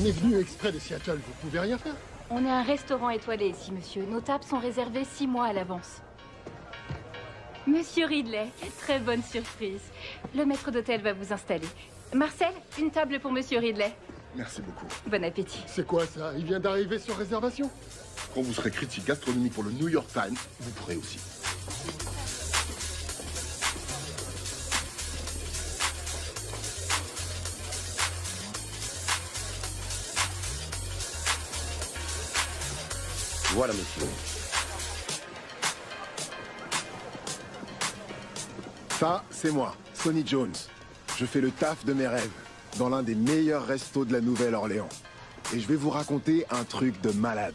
est venu exprès de Seattle, vous pouvez rien faire? On est un restaurant étoilé ici, monsieur. Nos tables sont réservées 6 mois à l'avance. Monsieur Ridley, très bonne surprise. Le maître d'hôtel va vous installer. Marcel, une table pour monsieur Ridley. Merci beaucoup. Bon appétit. C'est quoi ça? Il vient d'arriver sur réservation? Quand vous serez critique gastronomique pour le New York Times, vous pourrez aussi. Voilà, monsieur. Ça, c'est moi, Sonny Jones. Je fais le taf de mes rêves, dans l'un des meilleurs restos de la Nouvelle-Orléans. Et je vais vous raconter un truc de malade.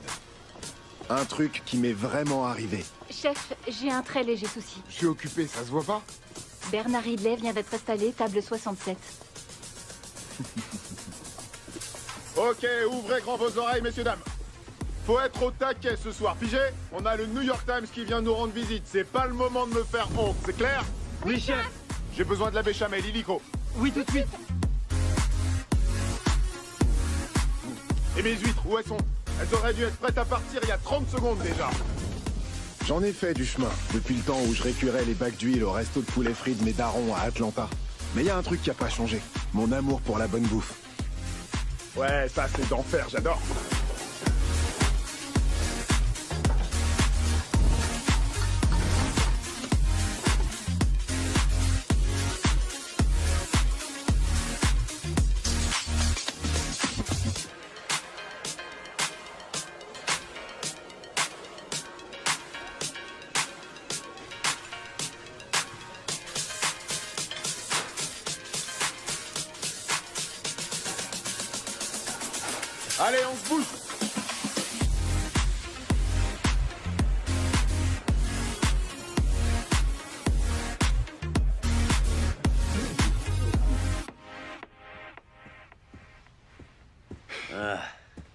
Un truc qui m'est vraiment arrivé. Chef, j'ai un très léger souci. Je suis occupé, ça se voit pas? Bernard Ridley vient d'être installé, table 67. Ok, ouvrez grand vos oreilles, messieurs, dames. Faut être au taquet ce soir, pigé? On a le New York Times qui vient nous rendre visite. C'est pas le moment de me faire honte, c'est clair? Oui, chef. J'ai besoin de la béchamel, illico. Oui, tout de suite. Et mes huîtres, où elles sont? Elles auraient dû être prêtes à partir il y a 30 secondes déjà. J'en ai fait du chemin, depuis le temps où je récurais les bacs d'huile au resto de poulet frit de mes darons à Atlanta. Mais il y a un truc qui a pas changé, mon amour pour la bonne bouffe. Ouais, ça c'est d'enfer, j'adore. Allez, on se bouge. Ah,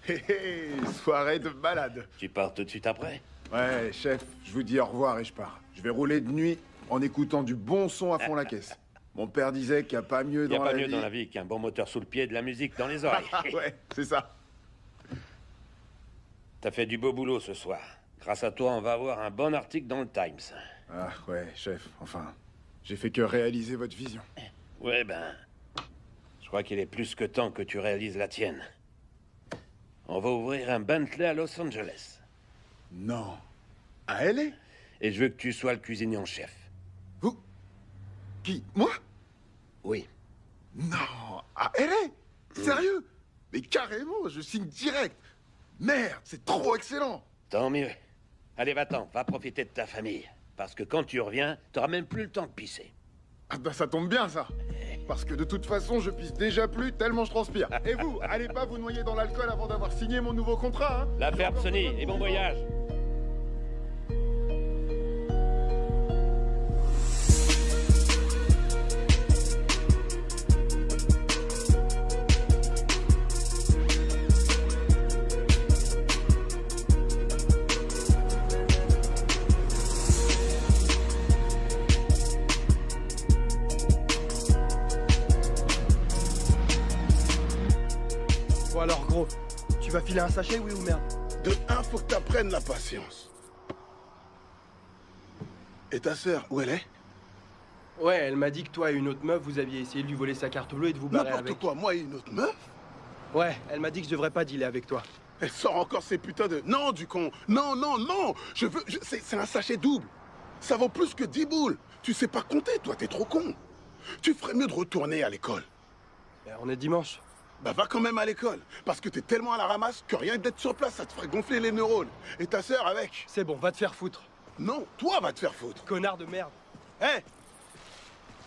Hé hé, soirée de malade. tu pars tout de suite après? Ouais, chef, je vous dis au revoir et je pars. Je vais rouler de nuit en écoutant du bon son à fond la caisse. Mon père disait qu'il n'y a pas mieux Il n'y a dans pas la mieux vie. dans la vie qu'un bon moteur sous le pied et de la musique dans les oreilles. Ouais, c'est ça. T'as fait du beau boulot ce soir. Grâce à toi, on va avoir un bon article dans le Times. Ah ouais, chef, enfin, j'ai fait que réaliser votre vision. Ouais, ben... Je crois qu'il est plus que temps que tu réalises la tienne. On va ouvrir un Bentley à Los Angeles. Non. À LA? Et je veux que tu sois le cuisinier en chef. Vous? Qui? Moi? Oui. Non, à LA? Sérieux? Mais carrément, je signe direct. Merde, c'est trop excellent. Tant mieux. Allez, va-t'en, va profiter de ta famille. Parce que quand tu reviens, t'auras même plus le temps de pisser. Ah bah ça tombe bien ça. Parce que de toute façon, je pisse déjà plus tellement je transpire. Et vous, allez pas vous noyer dans l'alcool avant d'avoir signé mon nouveau contrat, hein? La ferme, Sonny, et bon voyage. Bon alors, gros, tu vas filer un sachet, oui ou merde? De un, faut que t'apprennes la patience. Et ta sœur, où elle est? Ouais, elle m'a dit que toi et une autre meuf, vous aviez essayé de lui voler sa carte bleue et de vous barrer N'importe avec. quoi, moi et une autre meuf? Ouais, elle m'a dit que je devrais pas dealer avec toi. Elle sort encore ces putains de... Non, du con. Non, non, non. C'est un sachet double. Ça vaut plus que 10 boules. Tu sais pas compter, toi, t'es trop con. Tu ferais mieux de retourner à l'école. Ben, on est dimanche. Bah va quand même à l'école. Parce que t'es tellement à la ramasse que rien que d'être sur place, ça te ferait gonfler les neurones. Et ta sœur avec. C'est bon, va te faire foutre. Non, toi va te faire foutre. Connard de merde. Hé,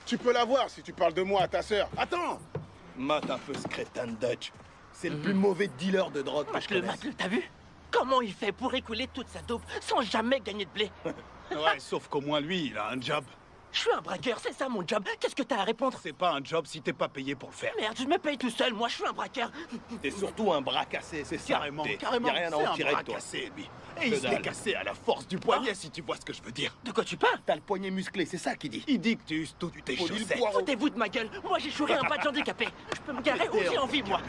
tu peux la voir si tu parles de moi à ta sœur. Attends. Mate un peu ce crétin de Dutch. C'est le plus mauvais dealer de drogue que je connaisse. Mate-le, t'as vu? Comment il fait pour écouler toute sa dope sans jamais gagner de blé? Ouais, sauf qu'au moins lui, il a un job. Je suis un braqueur, c'est ça mon job. Qu'est-ce que t'as à répondre? C'est pas un job si t'es pas payé pour le faire. Merde, je me paye tout seul, moi je suis un braqueur. T'es surtout un bras cassé, c'est ça. Carrément, T'es- carrément, Y a rien à c'est en un tirer bras de toi. cassé, lui. Et il Que se l'est dalle. cassé à la force du poignet, si tu vois ce que je veux dire. De quoi tu parles? T'as le poignet musclé, c'est ça qu'il dit. Il dit que tu uses toutes tes Folie le chaussettes. poireau. Foutez-vous de ma gueule. Moi j'ai chouré un badge handicapé. Je peux me garer où j'ai envie, moi.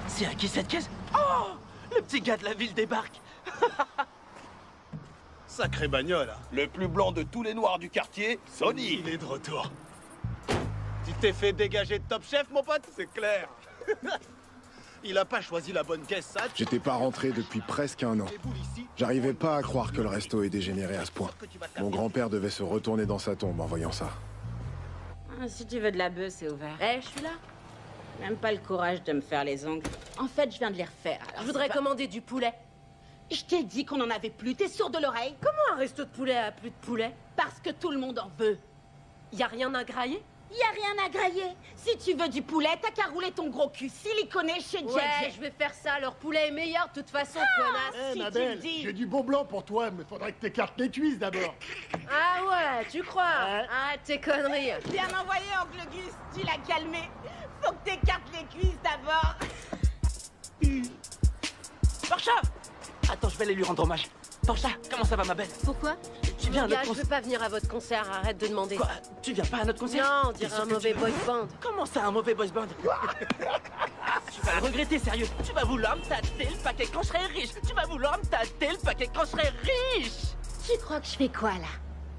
C'est à qui cette caisse? Oh! Le petit gars de la ville débarque. Sacré bagnole, hein. Le plus blanc de tous les noirs du quartier, Sony. Il est de retour. Tu t'es fait dégager de Top Chef, mon pote? C'est clair. Il a pas choisi la bonne caisse, ça. J'étais pas rentré depuis presque un an. J'arrivais pas à croire que le resto ait dégénéré à ce point. Mon grand-père devait se retourner dans sa tombe en voyant ça. Ah, si tu veux de la bœuf, c'est ouvert. Eh, je suis là. Même pas le courage de me faire les ongles. En fait, je viens de les refaire. Alors Je voudrais commander du poulet. Je t'ai dit qu'on en avait plus. T'es sourd de l'oreille? Comment un resto de poulet a plus de poulet? Parce que tout le monde en veut. Y a rien à grailler? Y a rien à grailler. Si tu veux du poulet, t'as qu'à rouler ton gros cul siliconé chez Ouais, JJ. je vais faire ça. Leur poulet est meilleur de toute façon, connasse. Eh, si ma tu le belle, dis. j'ai du bon blanc pour toi, mais faudrait que t'écartes les cuisses d'abord. Ah ouais, tu crois? Ouais. Arrête tes conneries. Bien envoyé, oncle Gus. Tu l'as calmé. Faut que t'écartes les cuisses d'abord. Portia! Attends, je vais aller lui rendre hommage. Portia, comment ça va, ma belle? Pourquoi? Tu viens à Gars, notre je concert? veux pas venir à votre concert, arrête de demander. Quoi? Tu viens pas à notre concert? Non, on T'es dirait sûr un que mauvais tu- boy band. Comment ça, un mauvais boys band? Tu vas le regretter, sérieux. Tu vas vouloir me tâter le paquet quand je serai riche. Tu vas vouloir me tâter le paquet quand je serai riche. Tu crois que je fais quoi, là?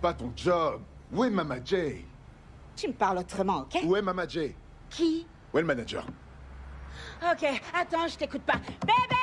Pas ton job. Où est Mama Jay? Tu me parles autrement, ok? Où est Mama Jay? Qui? Où est le manager? Ok, attends, je t'écoute pas. Bébé!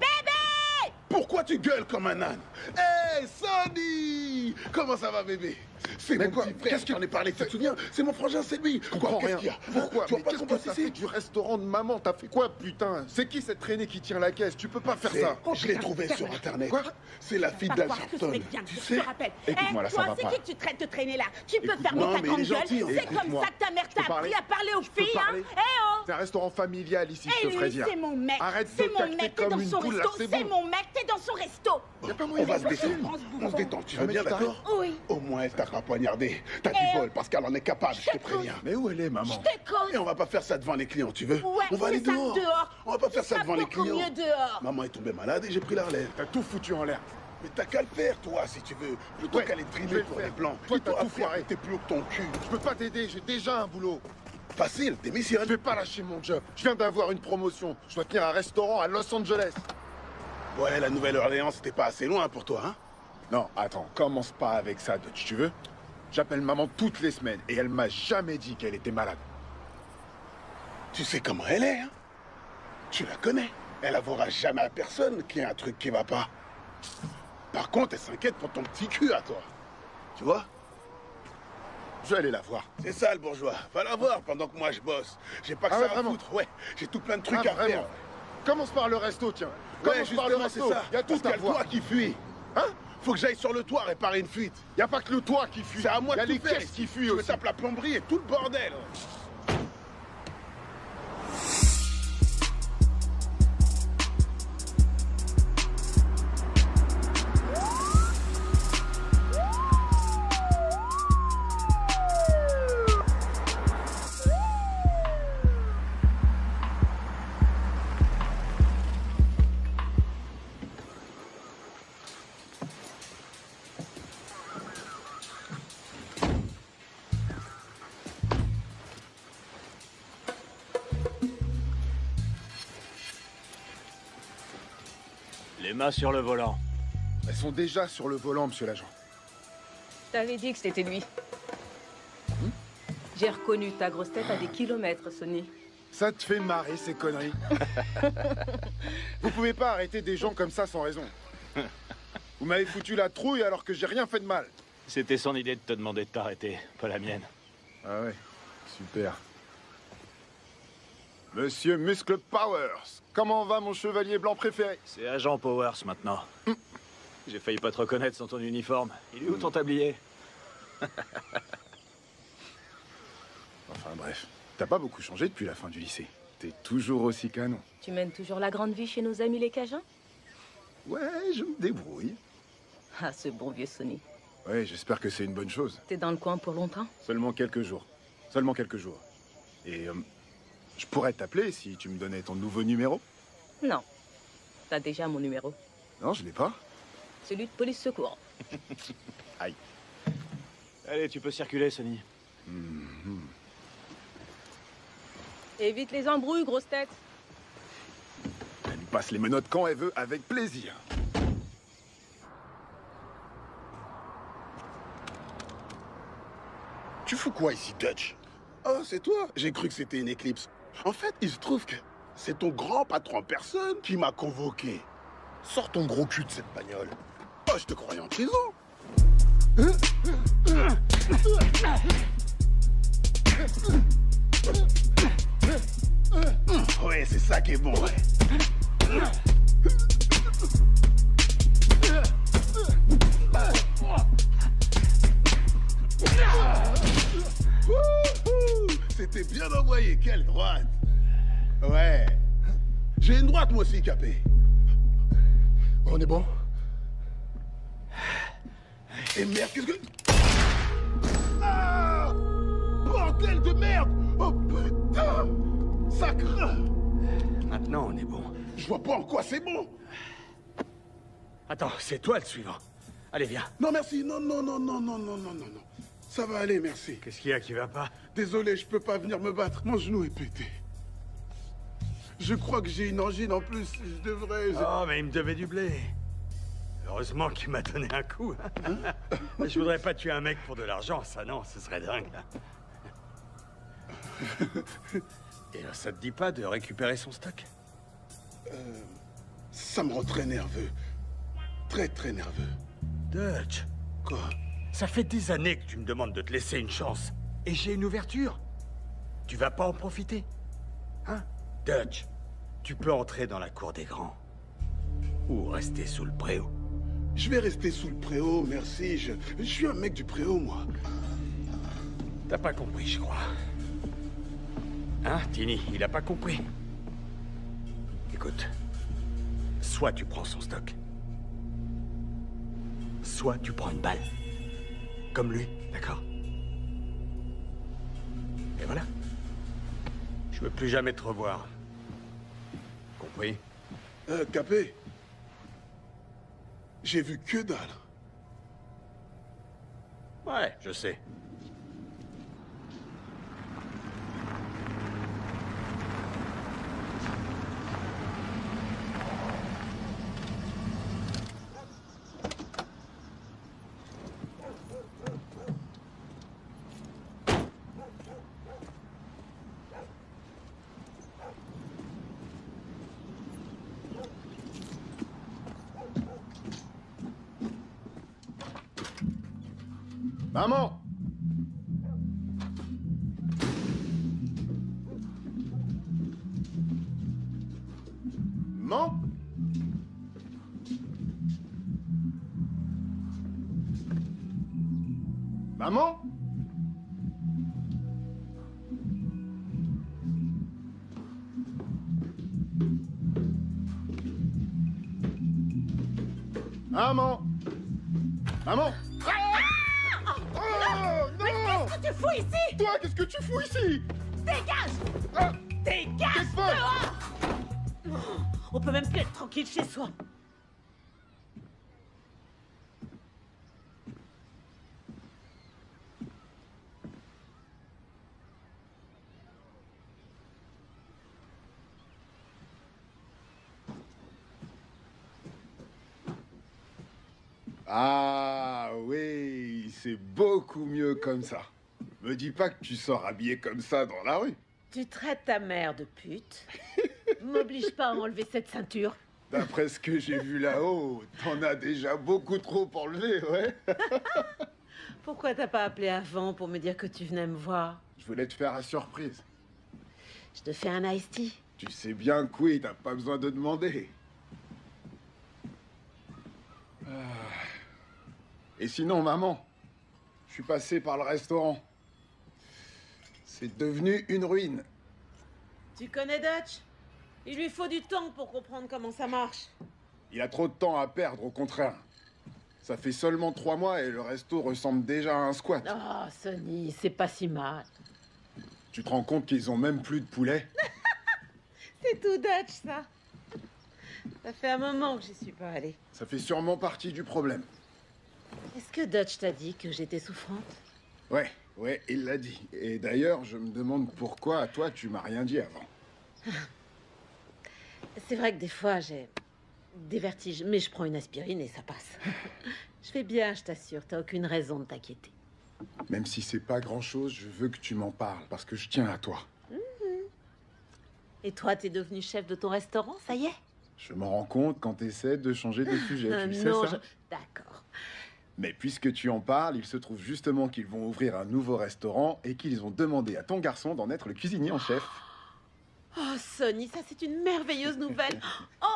Bébé! Pourquoi tu gueules comme un âne? Hey, Sonny! Comment ça va, bébé? C'est Mais mon quoi? petit frère, Qu'est-ce je t'en ai parlé, tu te souviens? C'est mon frangin, c'est lui. Je comprends Qu'est-ce rien. qu'il y a? Pourquoi? Tu Mais vois pas qu'est-ce qu'on que t'as passe fait ici? du restaurant de maman? T'as fait quoi, putain? C'est qui cette traînée qui tient la caisse? Tu peux pas faire ça. Je l'ai trouvé sur Internet. Quoi? C'est la fille Pas d'Al croire que ce Sharpton. mec vient de Tu dire, sais? je te rappelle. Écoute-moi, là, ça toi, va c'est pas. qui que tu traites de traîner là? Tu peux Écoute-moi, fermer ta mais il grande est gueule. gentil, hein. C'est comme Écoute-moi. ça que ta mère Je t'a peux parler? appris à parler aux Je peux filles, hein? parler? Eh oh! C'est un restaurant familial ici, je Et te lui, préviens. c'est mon mec. Arrête C'est de mon t'acter mec, t'es comme dans une son poule, là, resto. c'est C'est bon. mon mec, t'es dans son resto. Y a pas On moyen va de se faire ça. détendre. On se détend, tu vas Ah, mais bien, tu d'accord? Oui. Au moins, elle t'a pas poignardé. T'as du Eh, bol, parce qu'elle en est capable, je te préviens. Mais où elle est, maman? Je te cause. Et on va pas faire ça devant les clients, tu veux? Ouais, On va aller fais ça dehors. dehors. On va pas faire ça Ça devant les beaucoup clients. mieux dehors. Maman est tombée malade et j'ai pris la relève. T'as tout foutu en l'air. Mais t'as qu'à le faire, toi, si tu veux. Plutôt Ouais, qu'à les je trimer vais le pour faire. les blancs. Toi, Plutôt t'as tout à faire foiré. que t'es plus haut que ton cul. Je peux pas t'aider, j'ai déjà un boulot. Facile, démissionne. Je vais pas lâcher mon job. Je viens d'avoir une promotion. Je dois tenir un restaurant à Los Angeles. Ouais, la Nouvelle-Orléans, c'était pas assez loin pour toi, hein? Non, attends, commence pas avec ça, Dutch, tu veux? J'appelle maman toutes les semaines et elle m'a jamais dit qu'elle était malade. Tu sais comment elle est, hein? Tu la connais. Elle avouera jamais à personne qu'il y a un truc qui va pas. Par contre, elle s'inquiète pour ton petit cul à toi. Tu vois? Je vais aller la voir. C'est ça, le bourgeois. Va la voir pendant que moi je bosse. J'ai pas que Ah ça ouais, à vraiment? foutre. Ouais, j'ai tout plein de trucs Ah, à vraiment? faire. Commence par le resto, tiens. Ouais, Commence par le justement, c'est resto. ça. Il y a tout Parce qu'il y à a le voir. toit qui fuit. Hein? Faut que j'aille sur le toit réparer une fuite. Il y a pas que le toit qui fuit. C'est à moi Il y de a tout les faire caisses ici. qui fuient Je me aussi. tape la plomberie et tout le bordel. Les mains sur le volant. Elles sont déjà sur le volant, monsieur l'agent. Je t'avais dit que c'était lui. J'ai reconnu ta grosse tête à des kilomètres, Sonny. Ça te fait marrer, ces conneries. Vous pouvez pas arrêter des gens comme ça sans raison. Vous m'avez foutu la trouille alors que j'ai rien fait de mal. C'était son idée de te demander de t'arrêter, pas la mienne. Ah ouais, super. Monsieur Muscle Powers, comment va mon chevalier blanc préféré? C'est Agent Powers maintenant. J'ai failli pas te reconnaître sans ton uniforme. Il est où ton tablier? Enfin bref, t'as pas beaucoup changé depuis la fin du lycée. T'es toujours aussi canon. Tu mènes toujours la grande vie chez nos amis les Cajuns? Ouais, je me débrouille. Ah, ce bon vieux Sonny. Ouais, j'espère que c'est une bonne chose. T'es dans le coin pour longtemps? Seulement quelques jours. Seulement quelques jours. Et je pourrais t'appeler si tu me donnais ton nouveau numéro? Non. T'as déjà mon numéro. Non, je l'ai pas. Celui de police secours. Aïe. Allez, tu peux circuler, Sonny. Évite les embrouilles, grosse tête. Elle lui passe les menottes quand elle veut, avec plaisir. Tu fous quoi ici, Dutch? Oh, c'est toi? J'ai cru que c'était une éclipse. En fait, il se trouve que c'est ton grand patron en personne qui m'a convoqué. Sors ton gros cul de cette bagnole. Oh, je te croyais en prison. Ouais, c'est ça qui est bon, ouais. C'était bien envoyé, quelle droite. Ouais. J'ai une droite, moi aussi, Capé. On est bon? Et merde, qu'est-ce que... Ah! Bordel de merde! Oh putain! Ça craint! Maintenant, on est bon. Je vois pas en quoi c'est bon! Attends, c'est toi le suivant. Allez, viens. Non, merci. Non, non, non, non, non, non, non, non, non. Ça va aller, merci. Qu'est-ce qu'il y a qui va pas? Désolé, je peux pas venir me battre. Mon genou est pété. Je crois que j'ai une angine en plus. Je devrais... Oh, mais il me devait du blé. Heureusement qu'il m'a donné un coup. Hein? Je voudrais pas tuer un mec pour de l'argent, ça non, ce serait dingue. Et là, ça te dit pas de récupérer son stock? Ça me rend très nerveux. Très, très nerveux. Dutch. Quoi? Ça fait des années que tu me demandes de te laisser une chance. Et j'ai une ouverture. Tu vas pas en profiter? Hein? Dutch, tu peux entrer dans la cour des grands. Ou rester sous le préau. Je vais rester sous le préau, merci. Je suis un mec du préau, moi. T'as pas compris, je crois. Hein, Tini, il a pas compris. Écoute, soit tu prends son stock, soit tu prends une balle. Comme lui, d'accord? Et voilà. Je veux plus jamais te revoir. Compris? Capé. J'ai vu que dalle. Ouais, je sais. Maman! Maman? Maman? Maman? Maman? Qu'est-ce que tu fous ici? Toi, qu'est-ce que tu fous ici? Dégage! Dégage dehors! On peut même plus être tranquille chez soi. Ah oui, c'est beaucoup mieux comme ça. Me dis pas que tu sors habillé comme ça dans la rue. Tu traites ta mère de pute. M'oblige pas à enlever cette ceinture. D'après ce que j'ai vu là-haut, t'en as déjà beaucoup trop enlevé, ouais. Pourquoi t'as pas appelé avant pour me dire que tu venais me voir? Je voulais te faire la surprise. Je te fais un iced tea. Tu sais bien que oui, t'as pas besoin de demander. Et sinon, maman, je suis passé par le restaurant. C'est devenu une ruine. Tu connais Dutch? Il lui faut du temps pour comprendre comment ça marche. Il a trop de temps à perdre, au contraire. Ça fait seulement 3 mois et le resto ressemble déjà à un squat. Oh, Sonny, c'est pas si mal. Tu te rends compte qu'ils ont même plus de poulet? C'est tout Dutch, ça. Ça fait un moment que j'y suis pas allée. Ça fait sûrement partie du problème. Est-ce que Dutch t'a dit que j'étais souffrante? Ouais, Ouais, il l'a dit. Et d'ailleurs, je me demande pourquoi, à toi, tu m'as rien dit avant. C'est vrai que des fois, j'ai des vertiges, mais je prends une aspirine et ça passe. Je vais bien, je t'assure, t'as aucune raison de t'inquiéter. Même si c'est pas grand-chose, je veux que tu m'en parles, parce que je tiens à toi. Et toi, t'es devenu chef de ton restaurant, ça y est? Je m'en rends compte quand t'essaies de changer de sujet, tu sais non, ça? D'accord. Mais puisque tu en parles, il se trouve justement qu'ils vont ouvrir un nouveau restaurant et qu'ils ont demandé à ton garçon d'en être le cuisinier en chef. Oh, Sonny, ça c'est une merveilleuse nouvelle. Oh,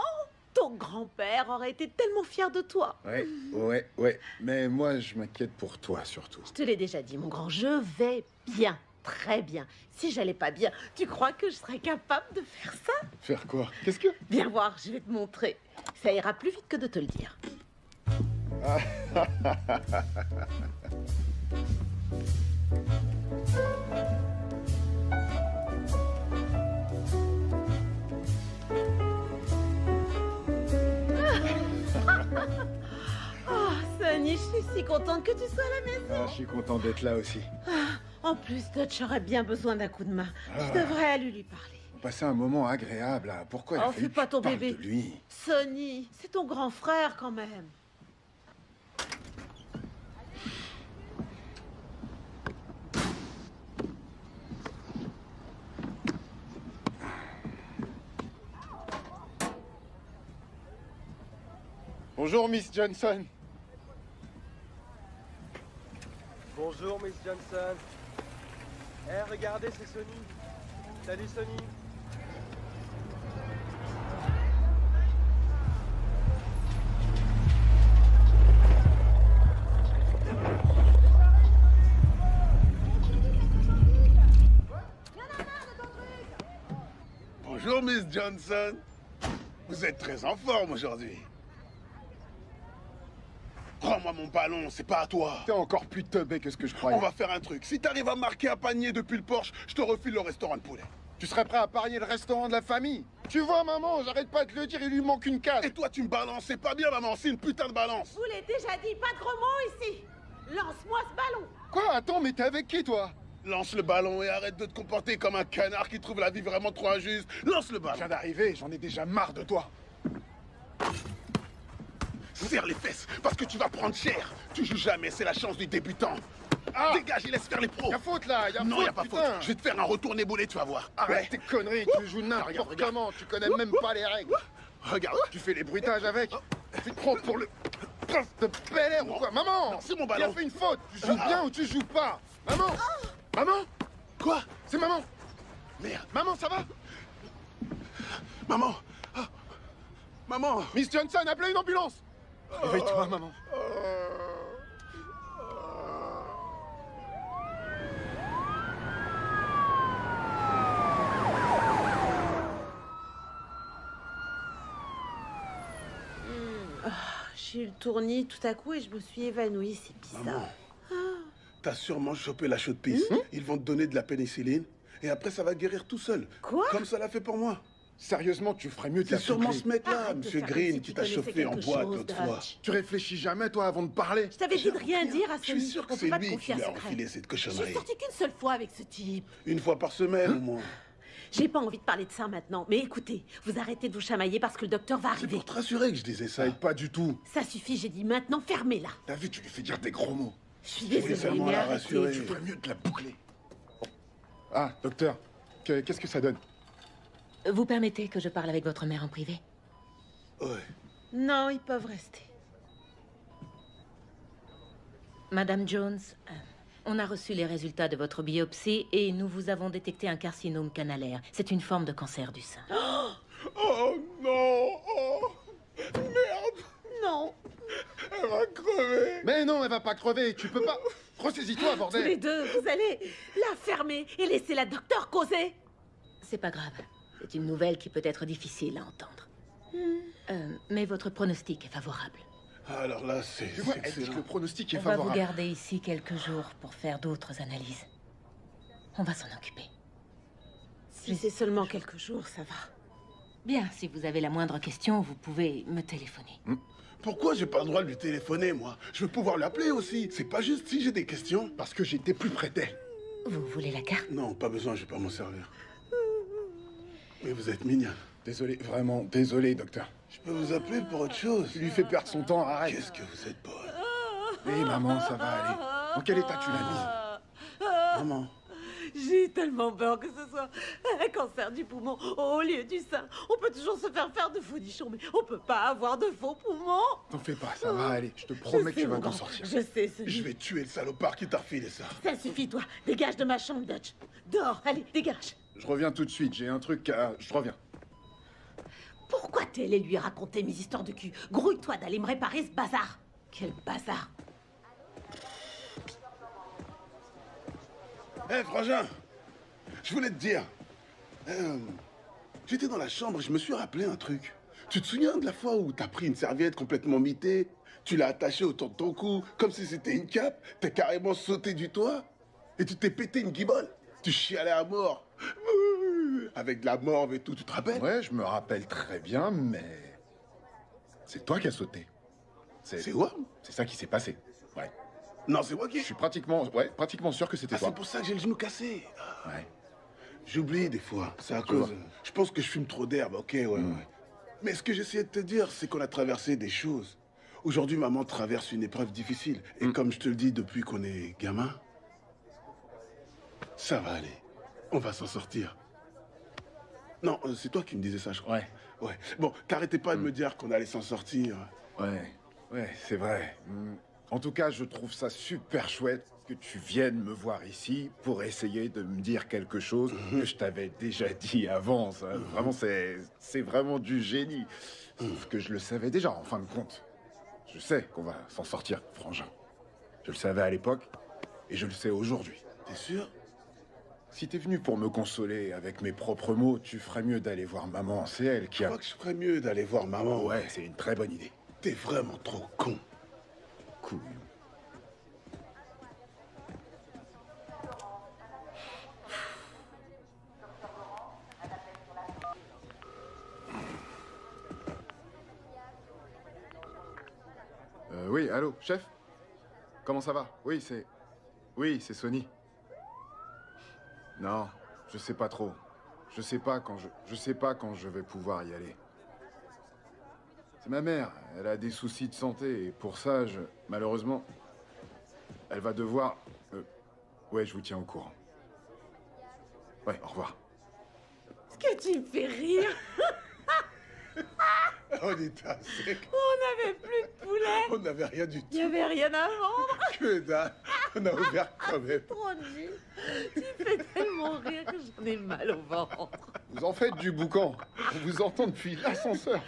ton grand-père aurait été tellement fier de toi. Ouais. Mais moi, je m'inquiète pour toi, surtout. Je te l'ai déjà dit, mon grand, je vais bien. Très bien. Si j'allais pas bien, tu crois que je serais capable de faire ça? Faire quoi? Qu'est-ce que... Viens voir, je vais te montrer. Ça ira plus vite que de te le dire. Oh, Sonny, je suis si contente que tu sois à la maison. Je suis content d'être là aussi. En plus, Dutch aurait bien besoin d'un coup de main. Je devrais aller lui parler. Passer un moment agréable, là. Pourquoi il a fallu fais pas que ton tu parles bébé. de lui? Sonny, c'est ton grand frère quand même. Bonjour, Miss Johnson. Bonjour, Miss Johnson. Eh, regardez, c'est Sonny. Salut, Sonny. Bonjour, Miss Johnson. Vous êtes très en forme aujourd'hui. Prends-moi mon ballon, c'est pas à toi. T'es encore plus teubé que ce que je croyais. On va faire un truc. Si t'arrives à marquer un panier depuis le Porsche, je te refile le restaurant de poulet. Tu serais prêt à parier le restaurant de la famille? Tu vois, maman, j'arrête pas de le dire, il lui manque une case. Et toi, tu me balances. C'est pas bien, maman. C'est une putain de balance. Je vous l'ai déjà dit, pas de gros mots ici. Lance-moi ce ballon. Quoi? Attends, mais t'es avec qui, toi? Lance le ballon et arrête de te comporter comme un canard qui trouve la vie vraiment trop injuste. Lance le ballon. Je viens d'arriver, j'en ai déjà marre de toi. Serre les fesses, parce que tu vas prendre cher. Tu joues jamais, c'est la chance du débutant. Ah. Dégage et laisse faire les pros. Y'a faute là, Non, faute, y a pas putain. faute. Je vais te faire un retourné boulet, tu vas voir. Arrête tes conneries, tu joues n'importe comment, tu connais même pas les règles. Regarde. Tu fais les bruitages avec. Tu te prends pour le prince de Bel Air ou quoi? Maman, c'est mon il ballon. a fait une faute. Tu joues bien ou tu joues pas? Maman. Maman. Quoi? C'est maman. Merde. Maman, ça va? Maman. Ah. Maman. Miss Johnson, appelez une ambulance. Réveille-toi, maman. J'ai eu le tournis tout à coup et je me suis évanouie, c'est bizarre. Maman. T'as sûrement chopé la chaude pisse. Ils vont te donner de la pénicilline et après ça va guérir tout seul. Quoi? Comme ça l'a fait pour moi. Sérieusement, tu ferais mieux de C'est la sûrement souffler. ce mec-là, Arrête de Monsieur faire Green, comme si qui tu t'a connaissais chauffé en quelque boîte chose, l'autre fois. Dutch. Tu réfléchis jamais, toi, avant de parler. Je t'avais dit de rien dire à Je suis Sonny. sûr que On peut c'est pas te lui confier qui un lui a secret. enfilé cette J'ai cochonnerie. sorti qu'une seule fois avec ce type. Une fois par semaine au moins. J'ai pas envie de parler de ça maintenant. Mais écoutez, vous arrêtez de vous chamailler parce que le docteur va C'est arriver. pour te rassurer que je disais Ça ça. aide pas du tout. Ça suffit, j'ai dit maintenant, fermez-la. T'as vu, tu lui fais dire des gros mots. Je suis voulais désolée, seulement mais la arrêtez. rassurer. Tu ferais mieux de la boucler. Ah, docteur, qu'est-ce que ça donne? Vous permettez que je parle avec votre mère en privé? Ouais. Non, ils peuvent rester. Madame Jones, on a reçu les résultats de votre biopsie et nous vous avons détecté un carcinome canalaire. C'est une forme de cancer du sein. Oh non! Oh! Merde! Non. Elle va crever! Mais non, elle va pas crever, tu peux pas. Ressaisis-toi, Tous bordel. les deux, vous allez la fermer et laisser la docteur causer. C'est pas grave. C'est une nouvelle qui peut être difficile à entendre. Mais votre pronostic est favorable. Alors là, c'est Tu vois, elle dit que excellent. le pronostic est On va vous favorable. garder ici quelques jours pour faire d'autres analyses. On va s'en occuper. Si c'est seulement quelques jours, ça va. Bien, si vous avez la moindre question, vous pouvez me téléphoner. Pourquoi j'ai pas le droit de lui téléphoner, moi? Je veux pouvoir l'appeler aussi. C'est pas juste si j'ai des questions. Parce que j'étais plus près d'elle. Vous voulez la carte? Non, pas besoin, je vais pas m'en servir. Mais vous êtes mignonne. Désolé, vraiment, désolé, docteur. Je peux vous appeler pour autre chose. Tu lui fais perdre son temps, arrête. Qu'est-ce que vous êtes bonne. Hé, maman, ça va aller. Dans quel état tu l'as mise? Maman. J'ai tellement peur que ce soit un cancer du poumon au lieu du sein. On peut toujours se faire de faux nichons, mais on peut pas avoir de faux poumons. T'en fais pas, ça va aller. Je te promets que tu vas t'en sortir. Je sais, Sonny. Je vais tuer le salopard qui t'a refilé ça. Ça suffit, toi. Dégage de ma chambre, Dutch. Dehors, allez, dégage. Je reviens tout de suite, j'ai un truc à... Je reviens. Pourquoi t'es allé lui raconter mes histoires de cul? Grouille-toi d'aller me réparer ce bazar. Quel bazar. Hé, frangin, je voulais te dire. J'étais dans la chambre et je me suis rappelé un truc. Tu te souviens de la fois où t'as pris une serviette complètement mitée, tu l'as attachée autour de ton cou, comme si c'était une cape, t'as carrément sauté du toit, et tu t'es pété une guibole. Tu chialais à mort. Avec de la morve et tout, tu te rappelles? Ouais, je me rappelle très bien, mais... C'est toi qui as sauté. C'est quoi? C'est ça qui s'est passé, ouais. Non, c'est moi qui... Je suis pratiquement sûr que c'était toi. C'est pour ça que j'ai le genou cassé. Ouais. J'oublie des fois, c'est à cause... Je pense que je fume trop d'herbe, ok, ouais. Mais ce que j'essayais de te dire, c'est qu'on a traversé des choses. Aujourd'hui, maman traverse une épreuve difficile. Et comme je te le dis depuis qu'on est gamin, ça va aller. On va s'en sortir. Non, c'est toi qui me disais ça, je crois. Ouais. Bon, t'arrêtais pas de me dire qu'on allait s'en sortir. Ouais, c'est vrai. En tout cas, je trouve ça super chouette que tu viennes me voir ici pour essayer de me dire quelque chose que je t'avais déjà dit avant. Ça. Vraiment, c'est vraiment du génie. Sauf que je le savais déjà, en fin de compte. Je sais qu'on va s'en sortir, frangin. Je le savais à l'époque et je le sais aujourd'hui. T'es sûr? Si t'es venu pour me consoler avec mes propres mots, tu ferais mieux d'aller voir maman. C'est elle qui a... Je crois que je ferais mieux d'aller voir maman. Ouais, c'est une très bonne idée. T'es vraiment trop con. Cool. Oui, allô, chef? Comment ça va? Oui, c'est Sonny. Non, je sais pas trop. Je sais pas quand je vais pouvoir y aller. C'est ma mère, elle a des soucis de santé et pour ça, malheureusement, elle va devoir... Ouais, je vous tiens au courant. Ouais, au revoir. Ce que tu me fais rire. On était à sec. On n'avait plus de poulet. On n'avait rien du tout. Il n'y avait rien à vendre. Que dalle. On a ouvert quand même. Trop nul. Tu fais tellement rire que j'en ai mal au ventre. Vous en faites du boucan. On vous entend depuis l'ascenseur.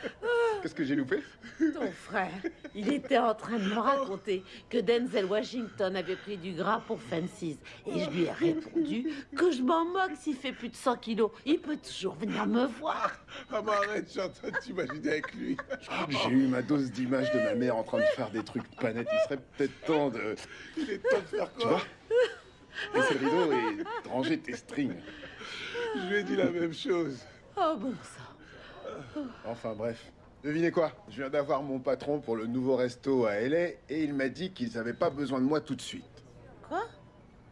Qu'est-ce que j'ai loupé? Ton frère, il était en train de me raconter que Denzel Washington avait pris du gras pour Fences. Et je lui ai répondu que je m'en moque s'il fait plus de 100 kilos. Il peut toujours venir me voir. Maman, arrête, je suis en train de t'imaginer avec lui. Je crois que j'ai eu ma dose d'images de ma mère en train de faire des trucs pas nets. Il serait peut-être temps de... Il est temps de faire quoi? Tu vois? Baisser le rideau et de ranger tes strings. Je lui ai dit la même chose. Oh bon sang. Enfin bref. Devinez quoi? Je viens d'avoir mon patron pour le nouveau resto à LA et il m'a dit qu'ils n'avaient pas besoin de moi tout de suite. Quoi?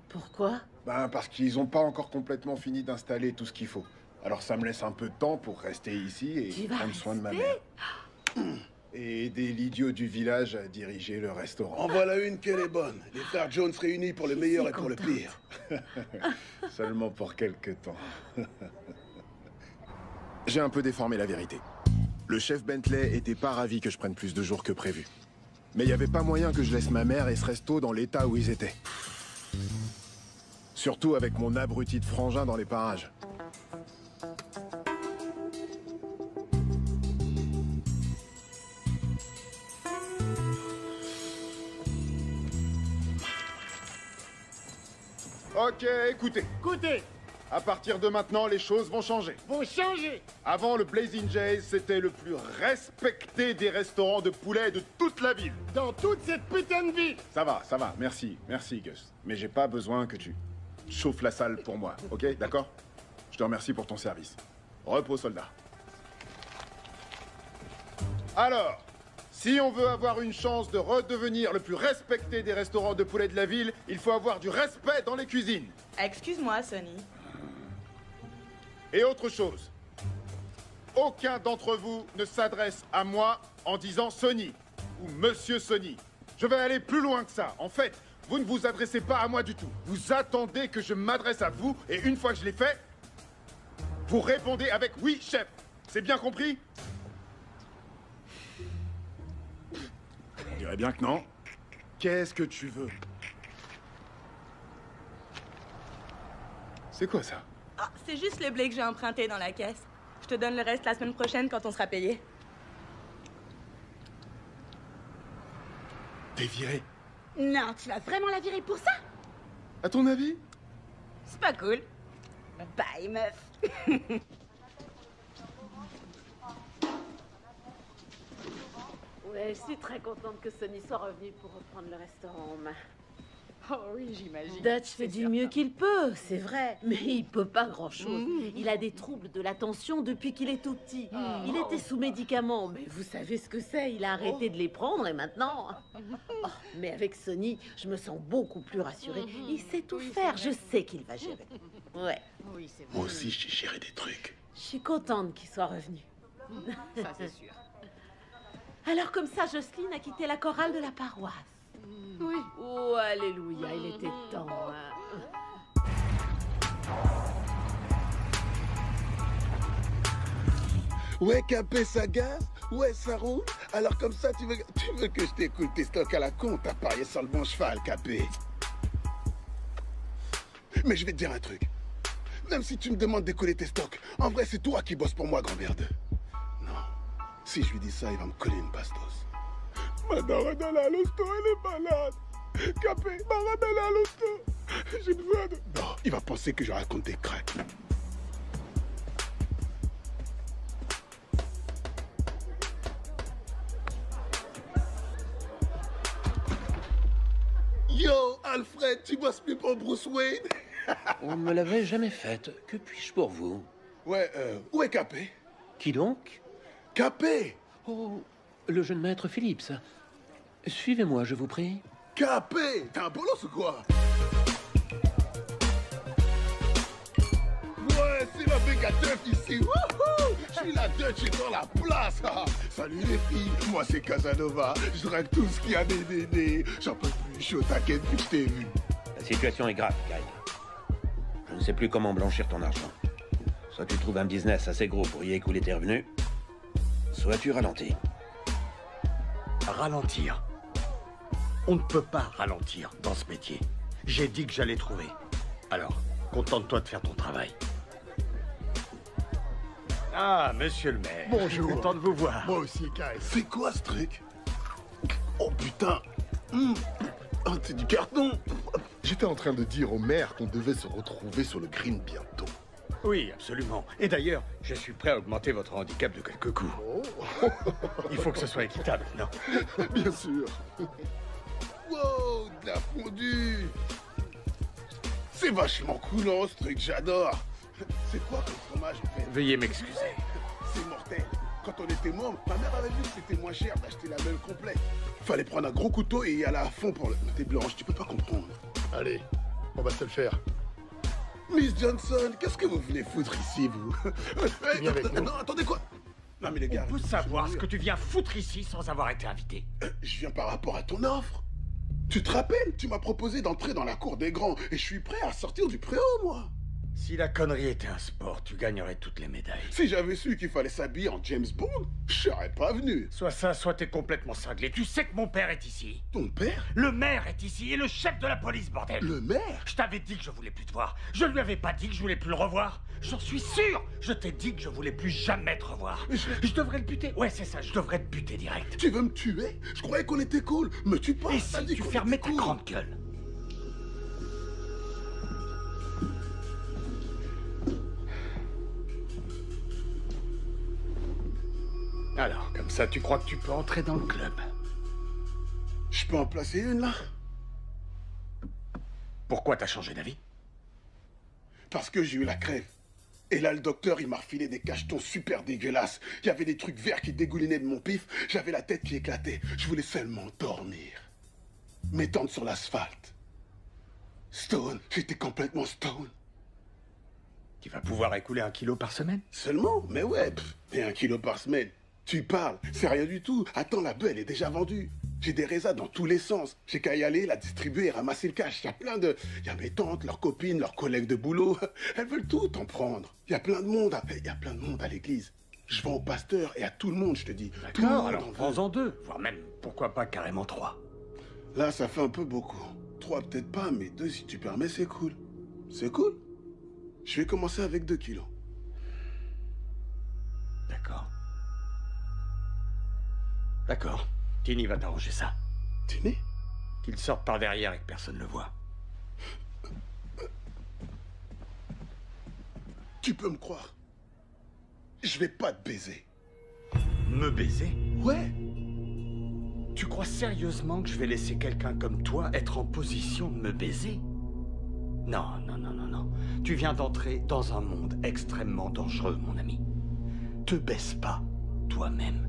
Pourquoi? Ben parce qu'ils n'ont pas encore complètement fini d'installer tout ce qu'il faut. Alors ça me laisse un peu de temps pour rester ici et prendre soin de ma mère. Et aider l'idiot du village à diriger le restaurant. En voilà une qu'elle est bonne. Les frères Jones réunis pour le meilleur et pour le pire. Seulement pour quelque temps. J'ai un peu déformé la vérité. Le chef Bentley était pas ravi que je prenne plus de jours que prévu. Mais il n'y avait pas moyen que je laisse ma mère et ce resto dans l'état où ils étaient. Surtout avec mon abruti de frangin dans les parages. Ok, écoutez. Écoutez, À partir de maintenant, les choses vont changer. vous changez. Avant, le Blazing Jays, c'était le plus respecté des restaurants de poulet de toute la ville. Dans toute cette putain de ville. Ça va, merci, Gus. Mais j'ai pas besoin que tu chauffes la salle pour moi, ok? D'accord? Je te remercie pour ton service. Repos, soldat. Alors, Si on veut avoir une chance de redevenir le plus respecté des restaurants de poulet de la ville, il faut avoir du respect dans les cuisines. Excuse-moi, Sonny. Et autre chose, aucun d'entre vous ne s'adresse à moi en disant Sonny ou Monsieur Sonny. Je vais aller plus loin que ça. En fait, vous ne vous adressez pas à moi du tout. Vous attendez que je m'adresse à vous et une fois que je l'ai fait, vous répondez avec oui, chef. C'est bien compris? On dirait bien que non. Qu'est-ce que tu veux? C'est quoi ça? Ah, c'est juste le blé que j'ai emprunté dans la caisse. Je te donne le reste la semaine prochaine quand on sera payé. T'es viré. Non, tu vas vraiment la virer pour ça? À ton avis? C'est pas cool. Bye, meuf. Ouais, je suis très contente que Sonny soit revenu pour reprendre le restaurant en main. Oh oui, j'imagine. Dutch fait du mieux qu'il peut, c'est vrai. Mais il peut pas grand-chose. Il a des troubles de l'attention depuis qu'il est tout petit. Il était sous médicaments, mais vous savez ce que c'est. Il a arrêté de les prendre et maintenant... Oh, mais avec Sonny, je me sens beaucoup plus rassurée. Il sait tout faire, je sais qu'il va gérer. Ouais. Oui, c'est vrai. Moi aussi, j'ai géré des trucs. Je suis contente qu'il soit revenu. Ça, c'est sûr. Alors comme ça, Jocelyne a quitté la chorale de la paroisse. Oui. Oh, alléluia, il était temps. Hein. Ouais, Capé, ça gaz? Ouais, ça roule? Alors comme ça, tu veux que je t'écoute tes stocks à la con? T'as parié sur le bon cheval, Capé. Mais je vais te dire un truc. Même si tu me demandes d'écouler tes stocks, en vrai, c'est toi qui bosses pour moi, grand-merde. Non. Si je lui dis ça, il va me coller une bastos. Madame Adala à l'hosto, elle est malade. Capé, Madame Adala à l'hosto. J'ai besoin de... Non, il va penser que je raconte des cracks. Yo, Alfred, tu bosses plus pour Bruce Wayne? On ne me l'avait jamais faite. Que puis-je pour vous? Ouais, où est Capé? Qui donc? Capé! Oh, le jeune maître Phillips. Suivez-moi, je vous prie. Capé! T'es un bolos ou quoi? Ouais, c'est la méga teuf ici. Wouhou! Je suis la Dutch et dans la place. Ah, salut les filles, moi c'est Casanova. Je drague tout ce qui a des dédés. J'en peux plus, je suis au taquet depuis que je t'ai vu. La situation est grave, Kyle. Je ne sais plus comment blanchir ton argent. Soit tu trouves un business assez gros pour y écouler tes revenus, soit tu ralentis. Ralentir? On ne peut pas ralentir dans ce métier. J'ai dit que j'allais trouver. Alors, contente-toi de faire ton travail. Ah, monsieur le maire. Bonjour. Content de vous voir. Moi aussi, Kyle. C'est quoi ce truc? Oh putain. Oh, c'est du carton. J'étais en train de dire au maire qu'on devait se retrouver sur le green bientôt. Oui, absolument. Et d'ailleurs, je suis prêt à augmenter votre handicap de quelques coups. Il faut que ce soit équitable, non? Bien sûr. Wow, de la fondue. C'est vachement coulant ce truc, j'adore. C'est quoi comme fromage en fait? Veuillez m'excuser. C'est mortel. Quand on était môme, ma mère avait vu que c'était moins cher d'acheter la meule complète. Fallait prendre un gros couteau et y aller à fond pour le... T'es blanche, tu peux pas comprendre. Allez, on va se le faire. Miss Johnson, qu'est-ce que vous venez foutre ici, vous? Viens avec nous. Non, attendez quoi? Non mais les gars... On peut savoir ce que tu viens foutre ici sans avoir été invité. Je viens par rapport à ton offre. Tu te rappelles? Tu m'as proposé d'entrer dans la cour des grands et je suis prêt à sortir du préau, moi. Si la connerie était un sport, tu gagnerais toutes les médailles. Si j'avais su qu'il fallait s'habiller en James Bond, je serais pas venu. Soit ça, soit t'es complètement cinglé. Tu sais que mon père est ici. Ton père? Le maire est ici et le chef de la police, bordel. Le maire? Je t'avais dit que je voulais plus te voir. Je lui avais pas dit que je voulais plus le revoir. J'en suis sûr. Je t'ai dit que je voulais plus jamais te revoir. Je devrais le buter. Ouais, c'est ça, je devrais te buter direct. Tu veux me tuer? Je croyais qu'on était cool. Me tue pas. Et si tu fermais ta grande gueule? Alors, comme ça, tu crois que tu peux entrer dans le club? Je peux en placer une, là? Pourquoi t'as changé d'avis? Parce que j'ai eu la crève. Et là, le docteur, il m'a refilé des cachetons super dégueulasses. Il y avait des trucs verts qui dégoulinaient de mon pif. J'avais la tête qui éclatait. Je voulais seulement dormir. M'étendre sur l'asphalte. Stone, j'étais complètement stone. Tu vas pouvoir écouler 1 kilo par semaine? Seulement? Mais ouais, et 1 kilo par semaine. Tu parles, c'est rien du tout. Attends, la bœuf, elle est déjà vendue. J'ai des résas dans tous les sens. J'ai qu'à y aller, la distribuer et ramasser le cash. Il y a plein de... Il y a mes tantes, leurs copines, leurs collègues de boulot. Elles veulent tout en prendre. Il y a plein de monde. Il y a plein de monde à l'église. Je vends au pasteur et à tout le monde, je te dis. Tout le D'accord, monde alors en veut. prends-en 2, voire même, pourquoi pas carrément 3. Là, ça fait un peu beaucoup. 3 peut-être pas, mais 2 si tu permets, c'est cool. C'est cool. Je vais commencer avec 2 kilos. D'accord. D'accord. Tini va t'arranger ça. Tini? Qu'il sorte par derrière et que personne ne le voit. Tu peux me croire. Je vais pas te baiser. Me baiser? Ouais. Tu crois sérieusement que je vais laisser quelqu'un comme toi être en position de me baiser? Non, non, non, non, non. Tu viens d'entrer dans un monde extrêmement dangereux, mon ami. Te baisse pas toi-même.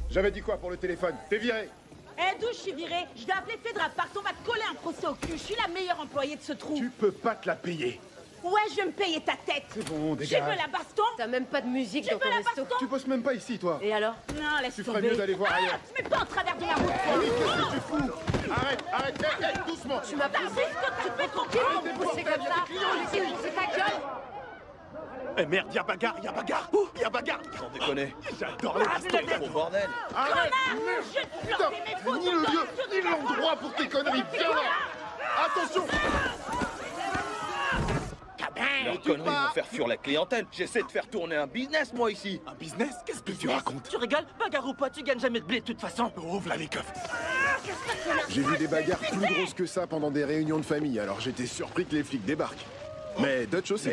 J'avais dit quoi pour le téléphone? T'es viré. Eh, d'où je suis virée? Je vais appeler Fedra Part, on va te coller un procès au cul. Je suis la meilleure employée de ce trou. Tu peux pas te la payer. Ouais, je vais me payer ta tête. C'est bon, Tu dégage. veux la baston? T'as même pas de musique Tu dans veux ton la resto. baston? Tu bosses même pas ici, toi. Et alors? Non, laisse Tu tomber. ferais mieux d'aller voir ailleurs. Tu mets pas en travers de la route. Annie, qu'est-ce que tu fous? Arrête, arrête, hé, doucement. Tu m'as poussé? Tu fais ton cul Arrêtez de C'est pousser comme ça. Laissez pousser ta gueule. Eh merde, y'a bagarre, y'a bagarre. Y'a bagarre. Sans déconner. J'adore les bastos. Gros bordel. Arrête. Je te Putain, planter mes fautes. ni le lieu, ni l'endroit pour tes conneries. Viens là. Attention. Leurs conneries vont faire fuir la clientèle. J'essaie de faire tourner un business, moi, ici. Un business? Qu'est-ce que tu racontes? Tu rigoles? Bagarre ou pas, tu gagnes jamais de blé de toute façon. Ouvre là les coffres. J'ai vu des bagarres plus grosses que ça pendant des réunions de famille, alors j'étais surpris que les flics débarquent. Mais Dutch aussi.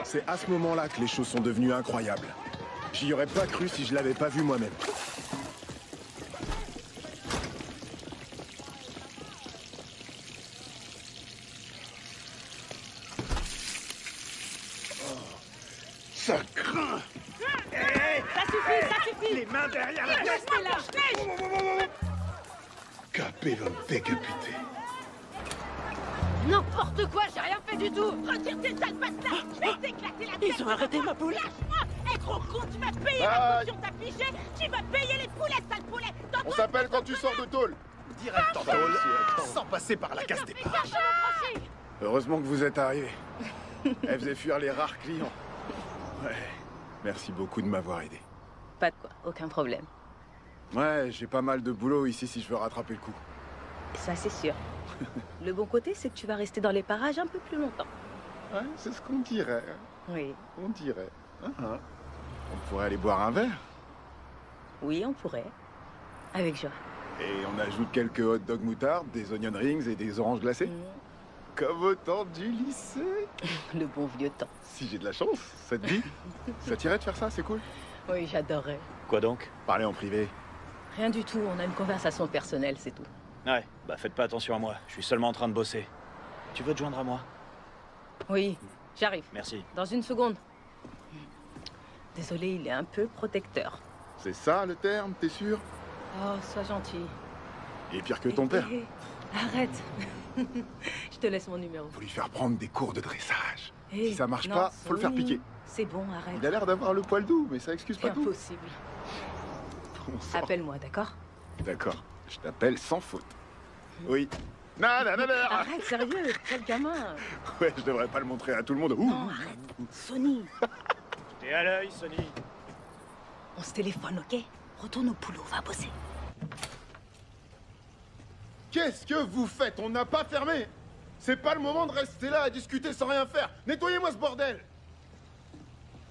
C'est à ce moment-là que les choses sont devenues incroyables. J'y aurais pas cru si je l'avais pas vu moi-même. Ça craint. Ça suffit. Les mains derrière la tête. Restez là. Capé va me décapiter. N'importe quoi, j'ai rien fait du tout. Retire tes sales bastards. Je vais t'éclater la tête. Ils ont arrêté ma poule. Lâche-moi. Eh, gros con, tu vas payer la potion affichée. Tu vas payer les poulets, sale poulet. On s'appelle quand tu sors de tôle. Direct en tôle, sans passer par la case départ. Heureusement que vous êtes arrivés. Elle faisait fuir les rares clients. Ouais. Merci beaucoup de m'avoir aidé. Pas de quoi, aucun problème. Ouais, j'ai pas mal de boulot ici si je veux rattraper le coup. Ça, c'est sûr. Le bon côté, c'est que tu vas rester dans les parages un peu plus longtemps. Ouais, c'est ce qu'on dirait. Oui. On dirait. On pourrait aller boire un verre. Oui, on pourrait. Avec joie. Et on ajoute quelques hot dog moutarde, des onion rings et des oranges glacées. Comme au temps du lycée. Le bon vieux temps. Si j'ai de la chance, ça te dit? Ça t'irait de faire ça, c'est cool. Oui, j'adorerais. Quoi donc? Parler en privé. Rien du tout, on a une conversation personnelle, c'est tout. Ouais, bah faites pas attention à moi. Je suis seulement en train de bosser. Tu veux te joindre à moi? Oui, j'arrive. Merci. Dans une seconde. Désolé, il est un peu protecteur. C'est ça le terme, t'es sûr? Oh, sois gentil. Il est pire que ton père. Arrête. Je te laisse mon numéro. Faut lui faire prendre des cours de dressage. Hey, Si ça marche non, pas, faut le faire Sony. piquer. C'est bon, arrête. Il a l'air d'avoir le poil doux, mais ça excuse C'est pas tout. impossible. Bon sang. Appelle-moi, d'accord? D'accord, je t'appelle sans faute. Oui. Non, non, non, non. Arrête, sérieux, quel gamin. Ouais, je devrais pas le montrer à tout le monde. Ouh. Non, arrête. Sony, T'es à l'œil, Sony. on se téléphone, ok? Retourne au boulot, va bosser. Qu'est-ce que vous faites? On n'a pas fermé. C'est pas le moment de rester là à discuter sans rien faire. Nettoyez-moi ce bordel.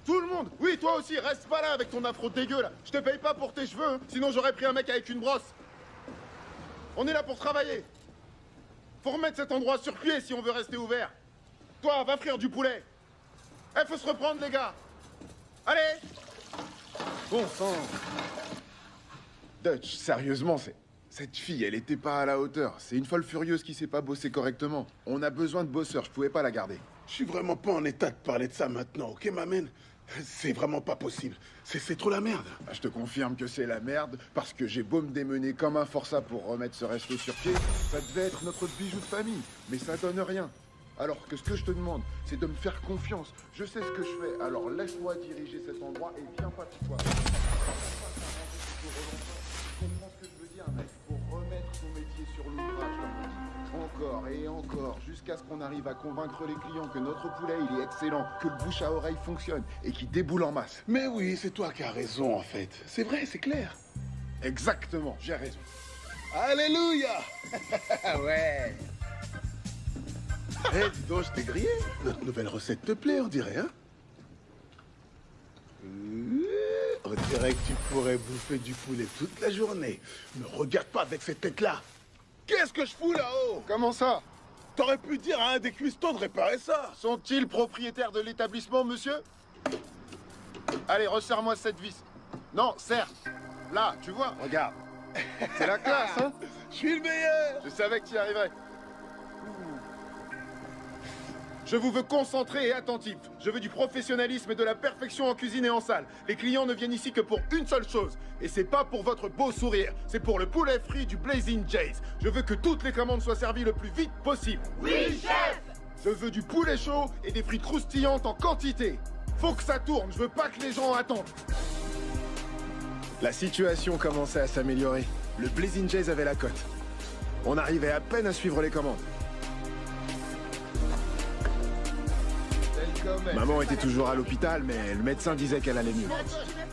Tout le monde. Oui, toi aussi, reste pas là avec ton afro dégueu là. Je te paye pas pour tes cheveux, hein. Sinon j'aurais pris un mec avec une brosse. On est là pour travailler. Faut remettre cet endroit sur pied si on veut rester ouvert. Toi, va frire du poulet. Eh, faut se reprendre les gars. Allez. Bon sang. Dutch, sérieusement, Cette fille, elle était pas à la hauteur. C'est une folle furieuse qui sait pas bosser correctement. On a besoin de bosseurs, je pouvais pas la garder. Je suis vraiment pas en état de parler de ça maintenant, ok, m'amène? C'est vraiment pas possible. C'est trop la merde. Bah, je te confirme que c'est la merde, parce que j'ai beau me démener comme un forçat pour remettre ce resto sur pied, ça devait être notre bijou de famille, mais ça donne rien. Alors que ce que je te demande, c'est de me faire confiance. Je sais ce que je fais, alors laisse-moi diriger cet endroit et viens pas tout toi. Tu comprends ce que je veux dire, mec? Pour remettre ton métier sur l'ouvrage, comme on dit. Encore et encore, jusqu'à ce qu'on arrive à convaincre les clients que notre poulet, il est excellent, que le bouche à oreille fonctionne et qu'il déboule en masse. Mais oui, c'est toi qui as raison, en fait. C'est vrai, c'est clair. Exactement, j'ai raison. Alléluia. Ouais. Hé, dis donc, je t'ai grillé. Notre nouvelle recette te plaît, on dirait, hein? On dirait que tu pourrais bouffer du poulet toute la journée. Me regarde pas avec cette tête-là. Qu'est-ce que je fous là-haut? Comment ça? T'aurais pu dire à un des cuistots de réparer ça. Sont-ils propriétaires de l'établissement, monsieur? Allez, resserre-moi cette vis. Non, serre. Là, tu vois, regarde. C'est la classe, hein? Je suis le meilleur. Je savais que tu y arriverais. Je vous veux concentré et attentif. Je veux du professionnalisme et de la perfection en cuisine et en salle. Les clients ne viennent ici que pour une seule chose. Et c'est pas pour votre beau sourire. C'est pour le poulet frit du Blazing Jays. Je veux que toutes les commandes soient servies le plus vite possible. Oui, chef! Je veux du poulet chaud et des frites croustillantes en quantité. Faut que ça tourne. Je veux pas que les gens attendent. La situation commençait à s'améliorer. Le Blazing Jays avait la cote. On arrivait à peine à suivre les commandes. Maman était toujours à l'hôpital, mais le médecin disait qu'elle allait mieux.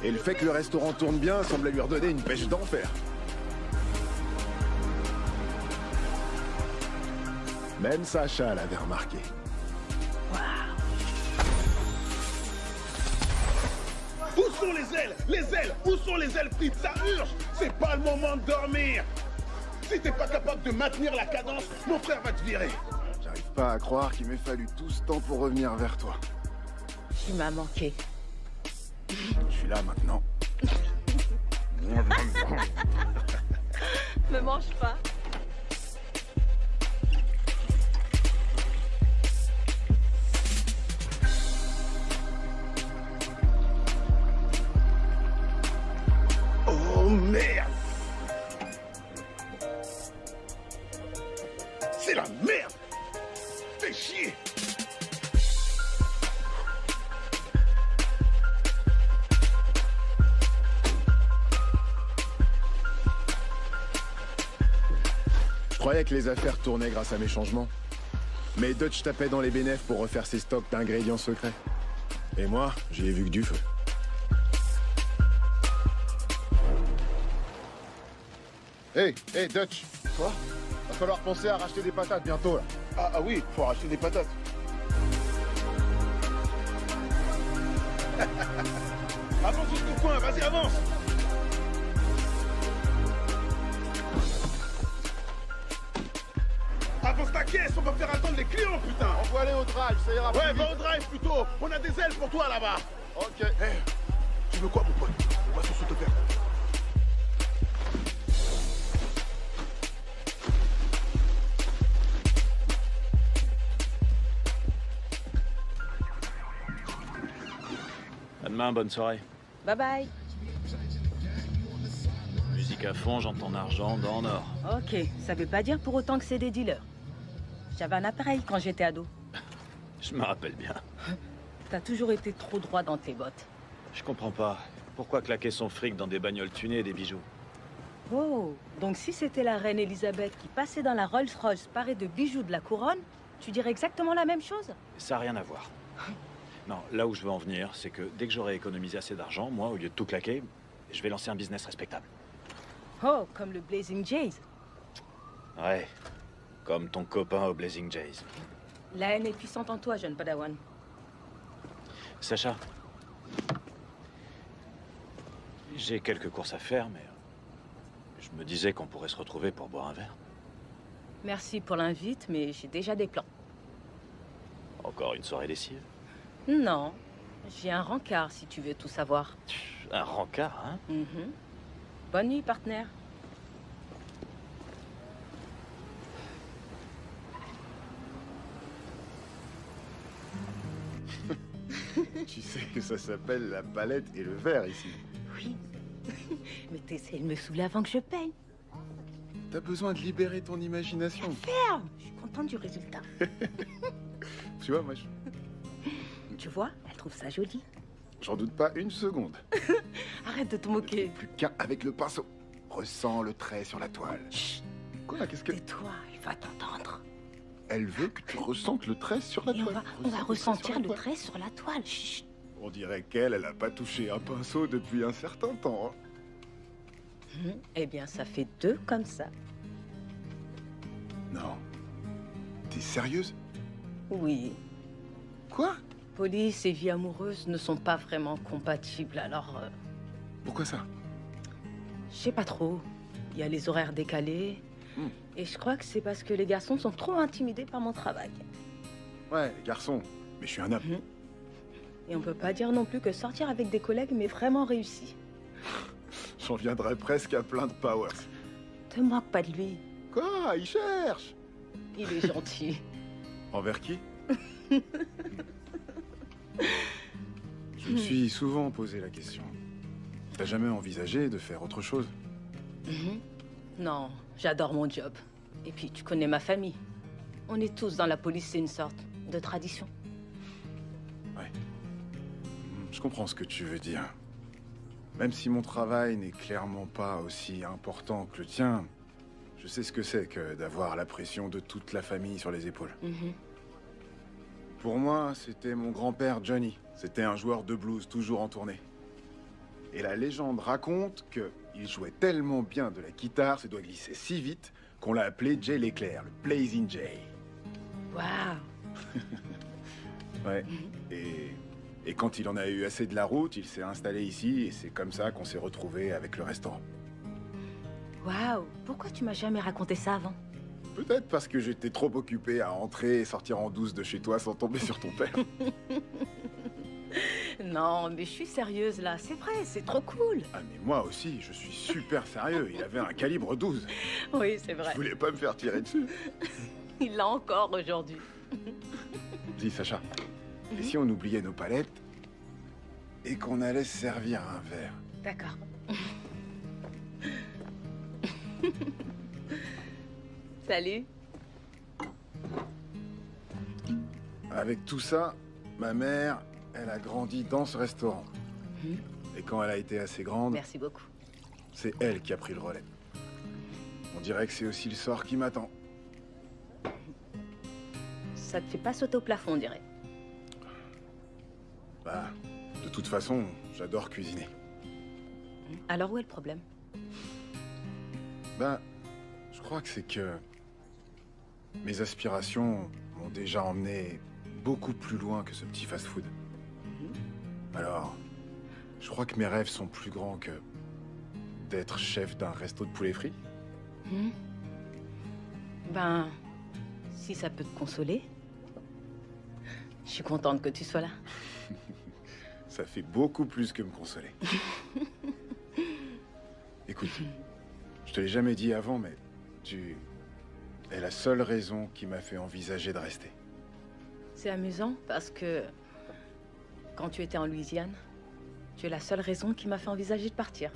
Et le fait que le restaurant tourne bien semblait lui redonner une pêche d'enfer. Même Sacha l'avait remarqué. Où sont les ailes? Les ailes! Où sont les ailes frites? Ça urge! C'est pas le moment de dormir! Si t'es pas capable de maintenir la cadence, mon frère va te virer! J'arrive pas à croire qu'il m'ait fallu tout ce temps pour revenir vers toi. Tu m'as manqué. Je suis là maintenant. Me mange pas. Oh merde! C'est la merde! Fais chier! Je croyais que les affaires tournaient grâce à mes changements. Mais Dutch tapait dans les bénéfices pour refaire ses stocks d'ingrédients secrets. Et moi, j'y ai vu que du feu. Hey, Dutch. Quoi? Va falloir penser à racheter des patates bientôt, là. Ah oui, faut racheter des patates. Avance jusqu'au coin, vas-y, avance! Avance ta caisse, on va faire attendre les clients, putain! Envoie-les au drive, ça ira plus Ouais, vite. va au drive plutôt! On a des ailes pour toi là-bas! Ok. Hey, tu veux quoi, mon pote? On va se te faire. À demain, bonne soirée. Bye bye. Musique à fond, j'entends argent dans or. Ok, ça veut pas dire pour autant que c'est des dealers. J'avais un appareil quand j'étais ado. Je me rappelle bien. T'as toujours été trop droit dans tes bottes. Je comprends pas. Pourquoi claquer son fric dans des bagnoles tunées et des bijoux? Oh, donc si c'était la reine Elisabeth qui passait dans la Rolls-Royce parée de bijoux de la couronne, tu dirais exactement la même chose? Ça n'a rien à voir. Non, là où je veux en venir, c'est que dès que j'aurai économisé assez d'argent, moi, au lieu de tout claquer, je vais lancer un business respectable. Oh, comme le Blazing Jays. Ouais, comme ton copain au Blazing Jays. La haine est puissante en toi, jeune padawan. Sacha, j'ai quelques courses à faire, mais je me disais qu'on pourrait se retrouver pour boire un verre. Merci pour l'invite, mais j'ai déjà des plans. Encore une soirée lessive? Non, j'ai un rencard si tu veux tout savoir. Un rencard, hein? Bonne nuit, partenaire. Tu sais que ça s'appelle la palette et le verre ici. Oui. Mais t'essayes de me saouler avant que je paye. T'as besoin de libérer ton imagination. Ferme! Je suis contente du résultat. Tu vois, moi, Tu vois, elle trouve ça joli. j'en doute pas une seconde. Arrête de te moquer. Plus qu'un avec le pinceau. Ressens le trait sur la toile. Chut. Quoi, qu'est-ce que... Tais-toi, il va t'entendre. Elle veut que tu ressentes le trait sur la Et toile. on va ressentir le trait sur la toile. Chut. On dirait qu'elle a pas touché un pinceau depuis un certain temps. Eh bien, ça fait 2 comme ça. Non. T'es sérieuse? Oui. Quoi? Police et vie amoureuse ne sont pas vraiment compatibles, alors... Pourquoi ça? Je sais pas trop. Il y a les horaires décalés. Et je crois que c'est parce que les garçons sont trop intimidés par mon travail. Ouais, les garçons. Mais je suis un homme. Et on peut pas dire non plus que sortir avec des collègues m'est vraiment réussi. J'en viendrais presque à plein de powers. Te moque pas de lui. Quoi? Il cherche. Il est gentil. Envers qui? Je me suis souvent posé la question. T'as jamais envisagé de faire autre chose? Non, j'adore mon job. Et puis, tu connais ma famille. On est tous dans la police, c'est une sorte de tradition. Ouais. Je comprends ce que tu veux dire. Même si mon travail n'est clairement pas aussi important que le tien, je sais ce que c'est que d'avoir la pression de toute la famille sur les épaules. Pour moi, c'était mon grand-père Johnny. C'était un joueur de blues toujours en tournée. Et la légende raconte qu'il jouait tellement bien de la guitare, ses doigts glissaient si vite, qu'on l'a appelé Jay l'éclair, le Blazing Jay. Waouh. Ouais. Et quand il en a eu assez de la route, il s'est installé ici, et c'est comme ça qu'on s'est retrouvés avec le restaurant. Waouh. Pourquoi tu m'as jamais raconté ça avant? Peut-être parce que j'étais trop occupé à entrer et sortir en douce de chez toi sans tomber sur ton père. Non, mais je suis sérieuse là. C'est vrai, c'est trop cool. Ah mais moi aussi, je suis super sérieux. Il avait un calibre 12. Oui, c'est vrai. Je voulais pas me faire tirer dessus. Il l'a encore aujourd'hui. Dis Sacha, et si on oubliait nos palettes et qu'on allait se servir un verre? D'accord. Salut. Avec tout ça, ma mère, elle a grandi dans ce restaurant. Et quand elle a été assez grande... Merci beaucoup. C'est elle qui a pris le relais. On dirait que c'est aussi le sort qui m'attend. Ça te fait pas sauter au plafond, on dirait. Bah, de toute façon, j'adore cuisiner. Alors où est le problème? Ben, je crois que c'est que mes aspirations m'ont déjà emmené beaucoup plus loin que ce petit fast-food. Alors, je crois que mes rêves sont plus grands que d'être chef d'un resto de poulet frit. Ben, si ça peut te consoler, je suis contente que tu sois là. Ça fait beaucoup plus que me consoler. Écoute, je te l'ai jamais dit avant, mais tu es la seule raison qui m'a fait envisager de rester. C'est amusant parce que quand tu étais en Louisiane, tu es la seule raison qui m'a fait envisager de partir.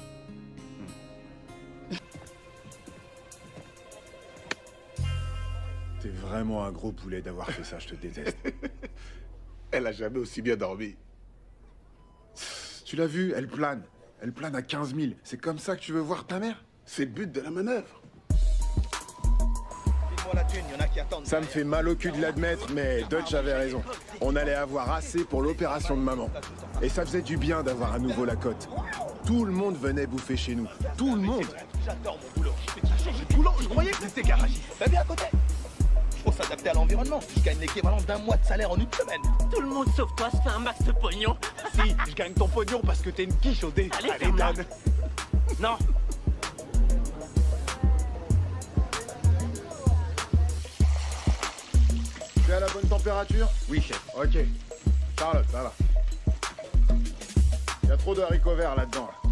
T'es vraiment un gros poulet d'avoir fait ça, je te déteste. Elle a jamais aussi bien dormi. Tu l'as vu, elle plane. Elle plane à 15 000. C'est comme ça que tu veux voir ta mère? C'est le but de la manœuvre. La thune, y en a qui attendent. Ça me fait mal au cul de l'admettre, mais Dutch avait raison. On allait avoir assez pour l'opération de maman. Et ça faisait du bien d'avoir à nouveau la cote. Tout le monde venait bouffer chez nous. Tout le monde. J'adore mon boulot. Mais tu changes de boulot, je croyais que t'étais garagiste. Bah viens à côté. Faut s'adapter à l'environnement. Je gagne l'équivalent d'un mois de salaire en une semaine. Tout le monde sauf toi se fait un max de pognon. Si, je gagne ton pognon parce que t'es une quiche au dé. Allez, ferme-la. donne. Non. Tu es à la bonne température? Oui, chef. Ok. Charlotte, ça va. Il y a trop de haricots verts là-dedans. Là.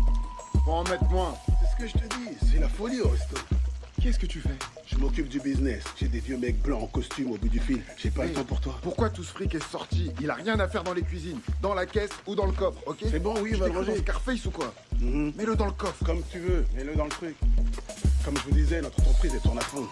Faut en mettre moins. C'est ce que je te dis, c'est la folie au resto. Qu'est-ce que tu fais? Je m'occupe du business. J'ai des vieux mecs blancs en costume au bout du fil. J'ai pas le temps pour toi. Pourquoi tout ce fric est sorti? Il a rien à faire dans les cuisines, dans la caisse ou dans le coffre, ok? C'est bon, oui, va le ranger. Scarface ou quoi? Mets-le dans le coffre. Comme tu veux, mets-le dans le truc. Comme je vous disais, notre entreprise est tourne à fond.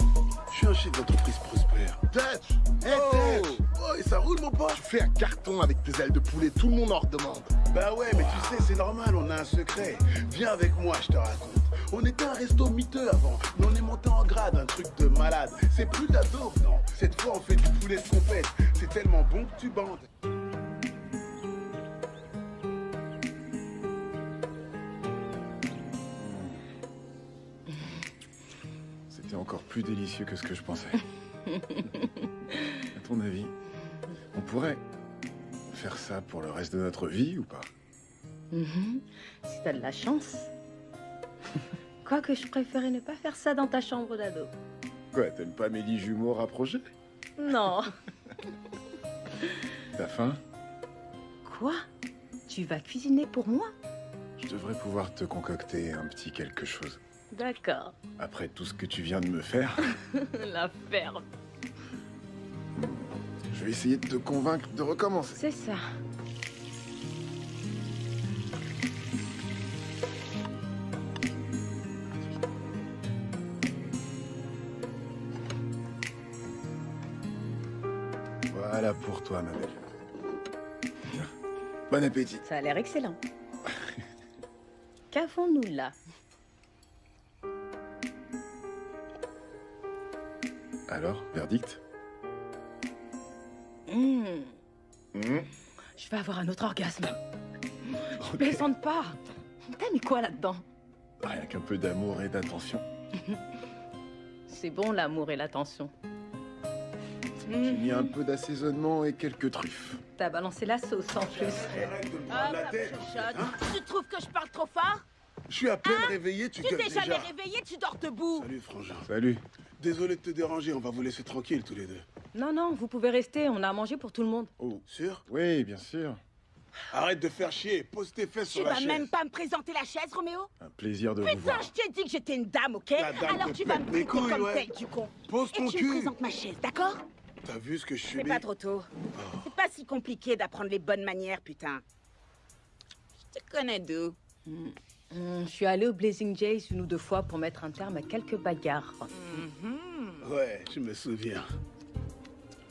Je suis un chef d'entreprise prospère. Dutch! Hey, Dutch! Oh, et ça roule, mon pote? Tu fais un carton avec tes ailes de poulet, tout le monde en redemande. Bah ouais, mais tu sais, c'est normal, on a un secret. Viens avec moi, je te raconte. On était un resto miteux avant, mais on est monté en grade, un truc de malade. C'est plus de la dope, non. Cette fois, on fait du poulet de compète. C'est tellement bon que tu bandes. C'était encore plus délicieux que ce que je pensais. À ton avis, on pourrait faire ça pour le reste de notre vie ou pas? Si t'as de la chance. Quoique je préférais ne pas faire ça dans ta chambre d'ado. Quoi, t'aimes pas mes 10 jumeaux rapprochés? Non. T'as faim? Quoi? Tu vas cuisiner pour moi? Je devrais pouvoir te concocter un petit quelque chose. D'accord. Après tout ce que tu viens de me faire, La ferme. je vais essayer de te convaincre de recommencer. C'est ça. Voilà pour toi, ma belle. Bon appétit. Ça a l'air excellent. Qu'avons-nous là? Alors, verdict? Je vais avoir un autre orgasme. Je plaisante pas. T'as mis quoi là-dedans? Rien qu'un peu d'amour et d'attention. C'est bon l'amour et l'attention. J'ai mis un peu d'assaisonnement et quelques truffes. T'as balancé la sauce en plus. Ah, ma chuchote. Tu trouves que je parle trop fort? Je suis à peine réveillé, tu Tu gueules t'es déjà. jamais réveillé, tu dors debout. Salut, frangin. Salut. Désolé de te déranger, on va vous laisser tranquille tous les deux. Non, non, vous pouvez rester, on a à manger pour tout le monde. Oh, sûr? Oui, bien sûr. Arrête de faire chier, pose tes fesses Tu sur la vas chaise. même pas me présenter la chaise, Roméo? Un plaisir de vous Putain, voir. je t'ai dit que j'étais une dame, ok? La dame Alors te tu vas me pète les traiter couilles, comme ouais. tel, du con. Pose ton Et tu me cul. présentes ma chaise, d'accord? T'as vu ce que je C'est suis pas trop tôt. C'est pas si compliqué d'apprendre les bonnes manières, putain. Je te connais d'où? Je suis allée au Blazing Jays une ou deux fois pour mettre un terme à quelques bagarres. Ouais, je me souviens.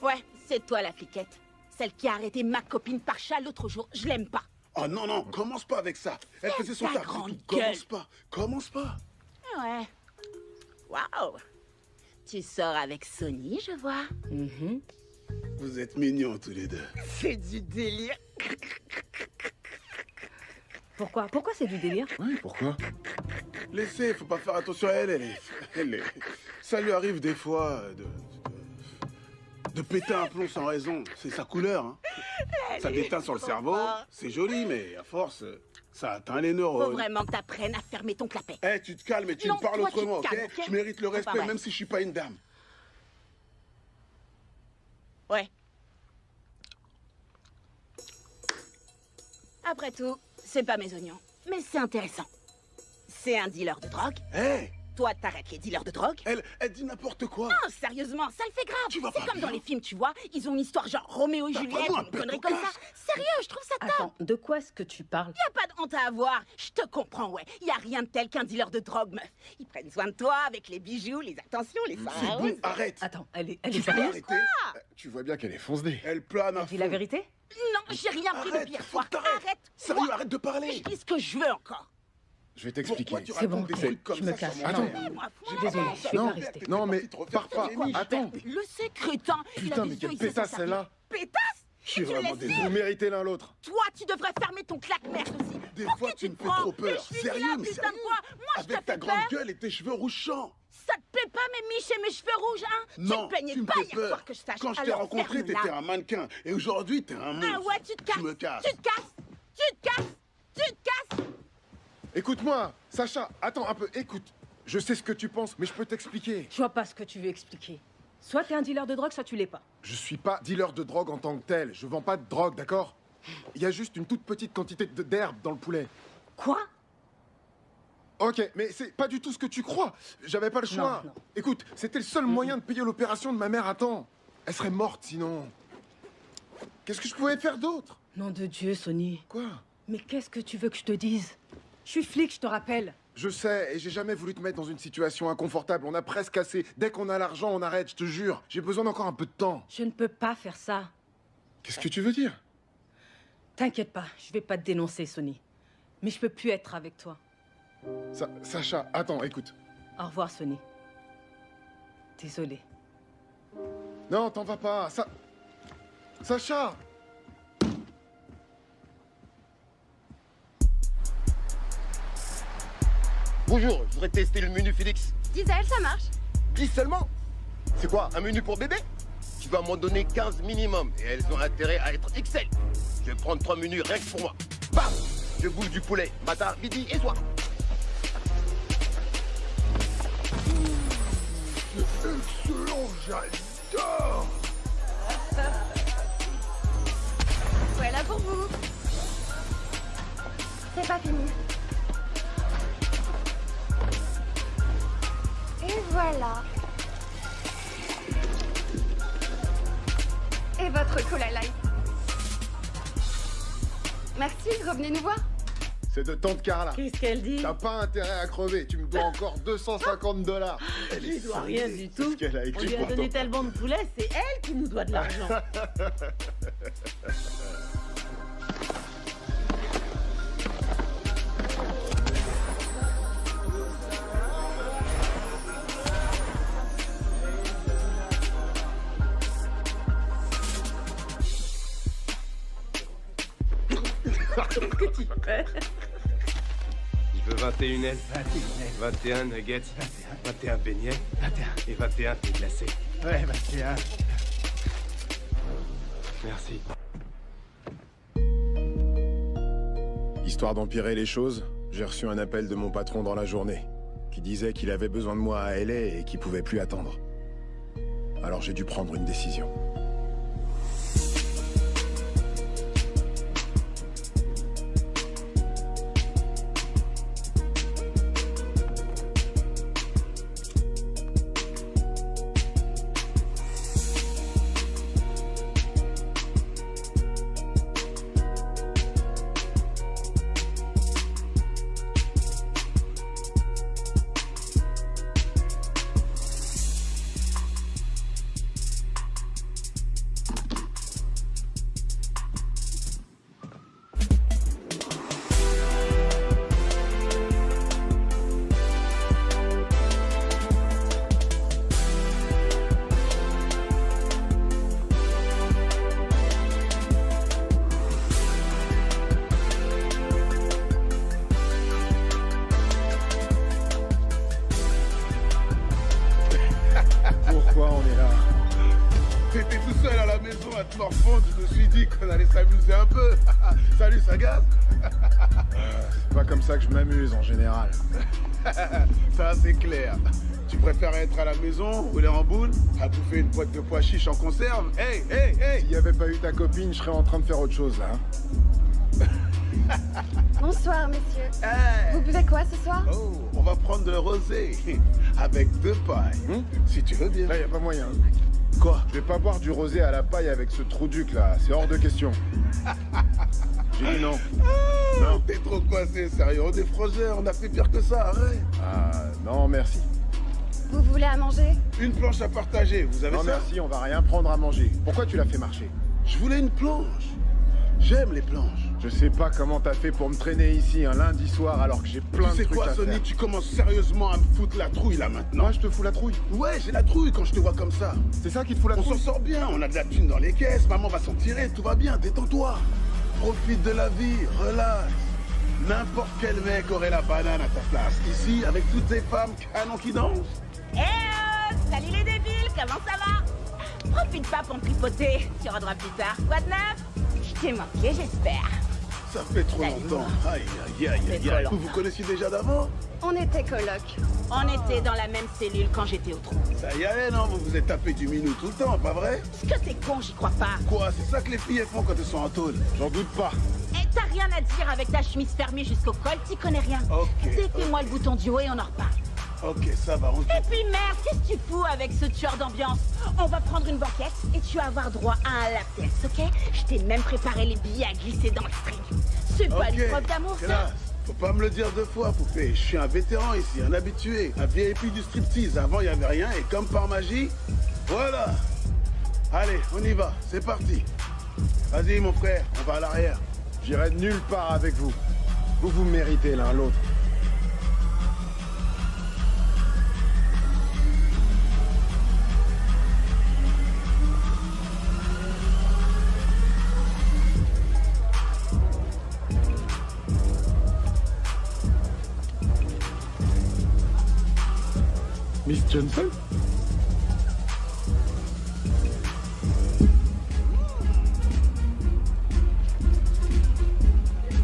Ouais, c'est toi la fliquette. Celle qui a arrêté ma copine par chat l'autre jour. Je l'aime pas. Oh non, non, commence pas avec ça. Elle faisait son ta taf. grande Commence pas, commence pas. Ouais. Waouh. Tu sors avec Sony, je vois. Vous êtes mignons tous les deux. C'est du délire. Pourquoi? Pourquoi c'est du délire? Oui, pourquoi? Laissez, faut pas faire attention à elle. Ça lui arrive des fois de péter un plomb sans raison. C'est sa couleur, hein. Ça déteint sur le cerveau. C'est joli, mais à force, ça atteint les Faut neurones. vraiment que t'apprennes à fermer ton clapet. Eh, tu te calmes et tu Non, me parles toi, tu te autrement, ok? calmes, ok? Je mérite le C'est pas respect, vrai. même si je suis pas une dame. Ouais. Après tout, c'est pas mes oignons, mais c'est intéressant. C'est un dealer de drogue. Hé! Toi, t'arrêtes les dealers de drogue. Elle dit n'importe quoi. Non, sérieusement, ça le fait grave. C'est comme dans les films, tu vois. Ils ont une histoire genre Roméo et Juliette, vraiment un une connerie pète au comme ça. casque. Sérieux, je trouve ça top. Attends, de quoi est-ce que tu parles? Y a pas de honte à avoir. Je te comprends, ouais. Y a rien de tel qu'un dealer de drogue, meuf. Ils prennent soin de toi avec les bijoux, les attentions, les C'est soins. bon, arrête. Attends, elle est Tu peux sérieuse? arrêter? Tu vois bien qu'elle est fonce-dé. Elle plane à Dis la fond. vérité? Non, j'ai rien pris de Arrête, pire. faut que t'arrêtes. Arrête. Sérieux, Moi, arrête de parler. Je dis ce que je veux encore. Je vais t'expliquer. Pourquoi tu C'est bon, racontes des ok, trucs comme je me ça casse. sur mon Attends. père? Moi, Désolée, je vais Non, pas rester. non, mais pars pas. Attends. Le sécrétin. Putain, mais quelle pétasse celle-là. Pétasse? Je suis Tu vraiment laisses désolé. Vous méritez l'un l'autre. Toi, tu devrais fermer ton claque-merde aussi. Des Pour fois, qui tu me te fais prends? trop peur. Je suis Sérieux, là, mais putain sérieux. de quoi? Moi, je Avec te ta fais grande peur? gueule et tes cheveux rougeants. Ça te plaît pas, mes miches et mes cheveux rouges, hein? Non, Tu te plaignais tu me pas fais hier peur. soir que je sache. Quand je t'ai Alors, rencontré, ferme-la. t'étais un mannequin. Et aujourd'hui, t'es un monstre. Ah ouais, tu te casses. Tu me casses. Tu te casses. Tu te casses. Tu te casses. Écoute-moi, Sacha, attends un peu, écoute. Je sais ce que tu penses, mais je peux t'expliquer. Je vois pas ce que tu veux expliquer. Soit t'es un dealer de drogue, soit tu l'es pas. Je suis pas dealer de drogue en tant que tel. Je vends pas de drogue, d'accord? Il y a juste une toute petite quantité d'herbe dans le poulet. Quoi? Ok, mais c'est pas du tout ce que tu crois. J'avais pas le choix. Non. Écoute, c'était le seul moyen de payer l'opération de ma mère à temps. Elle serait morte sinon. Qu'est-ce que je pouvais faire d'autre? Nom de Dieu, Sonny. Quoi? Mais qu'est-ce que tu veux que je te dise? Je suis flic, je te rappelle. Je sais, et j'ai jamais voulu te mettre dans une situation inconfortable. On a presque assez. Dès qu'on a l'argent, on arrête, je te jure. J'ai besoin d'encore un peu de temps. Je ne peux pas faire ça. Qu'est-ce que tu veux dire? T'inquiète pas, je vais pas te dénoncer, Sonny. Mais je peux plus être avec toi. Sacha, attends, écoute. Au revoir, Sonny. Désolée. Non, t'en vas pas. Sacha! Bonjour, je voudrais tester le menu Félix. 10 à elle, ça marche. 10 seulement? C'est quoi, un menu pour bébé? Tu vas m'en donner 15 minimum et elles ont intérêt à être XL. Je vais prendre 3 menus rien que pour moi. Bam! Je bouffe du poulet, matin, midi et soir. C'est excellent, j'adore. Voilà pour vous. C'est pas fini. Et voilà. Et votre cola light. Merci, revenez nous voir. C'est de tante Carla. Qu'est-ce qu'elle dit? T'as pas intérêt à crever, tu me dois encore $250. Je lui dois rien du tout. qu'elle a On écrit lui a pour donné toi. tellement de poulet, c'est elle qui nous doit de l'argent. Qu'est-ce que tu fais? Je veux 21 ailes, 21 nuggets, 21 beignets, et 21 thé glacés. Ouais, 21. Merci. Histoire d'empirer les choses, j'ai reçu un appel de mon patron dans la journée, qui disait qu'il avait besoin de moi à LA et qu'il pouvait plus attendre. Alors j'ai dû prendre une décision. Pourquoi on est là? T'étais tout seul à la maison à te morfondre, je me suis dit qu'on allait s'amuser un peu. Salut, ça gaz? C'est pas comme ça que je m'amuse en général. Ça, c'est clair. Tu préfères être à la maison, rouler en boule, à bouffer une boîte de pois chiches en conserve? Hey! S'il n'y avait pas eu ta copine, je serais en train de faire autre chose là. Bonsoir, messieurs. Vous buvez quoi ce soir? Oh, on va prendre de rosé avec 2 pailles, si tu veux bien. Là, y a pas moyen. Quoi? Je vais pas boire du rosé à la paille avec ce trou-duc là, c'est hors de question. J'ai dit non. Non, t'es trop coincé, sérieux. On est frangeurs, on a fait pire que ça, arrête. Ah, non merci. Vous voulez à manger? Une planche à partager, vous avez Non ça? merci, on va rien prendre à manger. Pourquoi tu l'as fait marcher? Je voulais une planche. J'aime les planches. Je sais pas comment t'as fait pour me traîner ici un lundi soir alors que j'ai plein de Tu sais trucs quoi, à Sonny, faire. tu commences sérieusement à me foutre la trouille là maintenant. Moi, je te fous la trouille. Ouais, j'ai la trouille quand je te vois comme ça. C'est ça qui te fout la On trouille? s'en sort bien, on a de la thune dans les caisses, maman va s'en tirer, tout va bien, détends-toi. Profite de la vie, relax. N'importe quel mec aurait la banane à ta place. Ici, avec toutes ces femmes canons qui dansent. Salut les débiles, comment ça va? Profite pas pour me tripoter, tu rendras plus tard. Quoi de neuf? Je t'ai manqué, j'espère. Ça fait trop longtemps. Aïe, aïe, aïe, aïe, aïe. Vous vous connaissiez déjà d'avant? On était colocs. On était dans la même cellule quand j'étais au trou. Ça y est, non? Vous vous êtes tapé du minou tout le temps, pas vrai? Est-ce que t'es con, j'y crois pas. Quoi? C'est ça que les filles elles font quand elles sont en tôle? J'en doute pas. Et t'as rien à dire avec ta chemise fermée jusqu'au col, t'y connais rien. Ok. Défais-moi le bouton du haut et on en repart. Ok, ça va, on... Et puis merde, qu'est-ce que tu fous avec ce tueur d'ambiance? On va prendre une banquette et tu vas avoir droit à un lap test, ok? Je t'ai même préparé les billets à glisser dans le string. C'est pas une preuve d'amour, ça? Classe. Faut pas me le dire deux fois, poupée. Je suis un vétéran ici, un habitué, un VIP du striptease. Avant, il y avait rien et comme par magie, voilà. Allez, on y va, c'est parti. Vas-y, mon frère, on va à l'arrière. J'irai nulle part avec vous. Vous vous méritez l'un l'autre. Miss Johnson?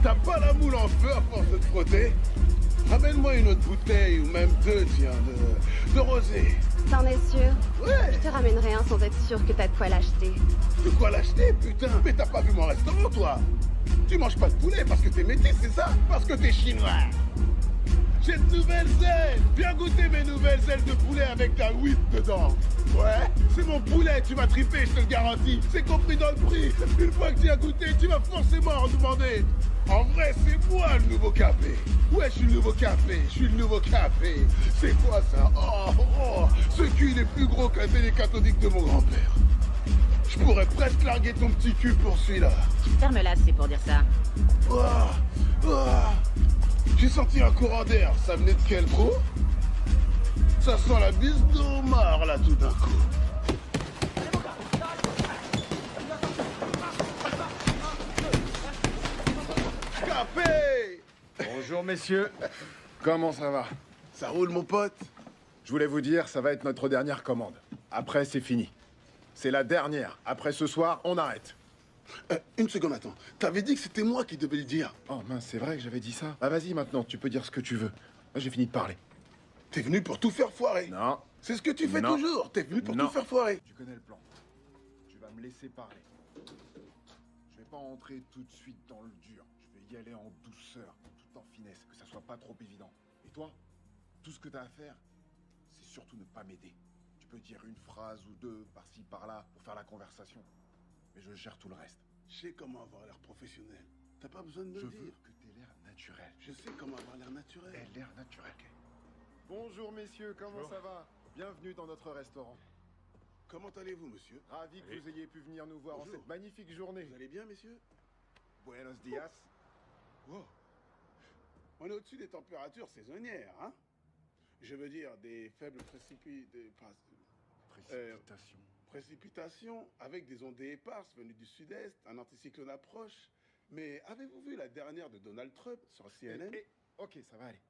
T'as pas la moule en feu à force de te frotter? Ramène-moi une autre bouteille, ou même deux, tiens, de rosé. T'en es sûr? Ouais. Je te ramènerai un sans être sûr que t'as de quoi l'acheter. De quoi l'acheter, putain? Mais t'as pas vu mon restaurant, toi? Tu manges pas de poulet parce que t'es métis, c'est ça? Parce que t'es chinois. J'ai de nouvelles ailes. Viens goûter mes nouvelles ailes de poulet avec un whip dedans. Ouais, c'est mon poulet, tu vas triper, je te le garantis. C'est compris dans le prix. Une fois que tu as goûté, tu vas forcément en demander. En vrai, c'est moi le nouveau café. Ouais, je suis le nouveau café, je suis le nouveau café. C'est quoi ça? Oh, ce cul il est plus gros qu'un télé cathodique de mon grand-père. Je pourrais presque larguer ton petit cul pour celui-là. Ferme-la, c'est pour dire ça. J'ai senti un courant d'air, ça venait de quel trou? Ça sent la bise d'Omar là tout d'un coup. Café! Bonjour messieurs. Comment ça va? Ça roule mon pote? Je voulais vous dire, ça va être notre dernière commande. Après, c'est fini. C'est la dernière. Après ce soir, on arrête. Une seconde, attends. T'avais dit que c'était moi qui devais le dire. Oh mince, c'est vrai que j'avais dit ça. Ah vas-y maintenant, tu peux dire ce que tu veux. Moi, j'ai fini de parler. T'es venu pour tout faire foirer. Non. C'est ce que tu fais Non. toujours. T'es venu pour Non. tout faire foirer. Tu connais le plan. Tu vas me laisser parler. Je vais pas entrer tout de suite dans le dur. Je vais y aller en douceur, tout en finesse, que ça soit pas trop évident. Et toi, tout ce que t'as à faire, c'est surtout ne pas m'aider. Tu peux dire une phrase ou deux, par-ci, par-là, pour faire la conversation. Mais je gère tout le reste. Je sais comment avoir l'air professionnel. T'as pas besoin de me Je le dire. veux que t'aies l'air naturel. Je sais comment avoir l'air naturel. Aie l'air naturel. Bonjour messieurs, comment ça va? Bienvenue dans notre restaurant. Comment allez-vous, monsieur? Ravi que vous ayez pu venir nous voir en cette magnifique journée. Vous allez bien, messieurs? Buenos dias. Wow. On est au-dessus des températures saisonnières, hein? Je veux dire, des faibles précipitations avec des ondées éparses venues du sud-est, un anticyclone approche. Mais avez-vous vu la dernière de Donald Trump sur CNN? Ok, ça va aller.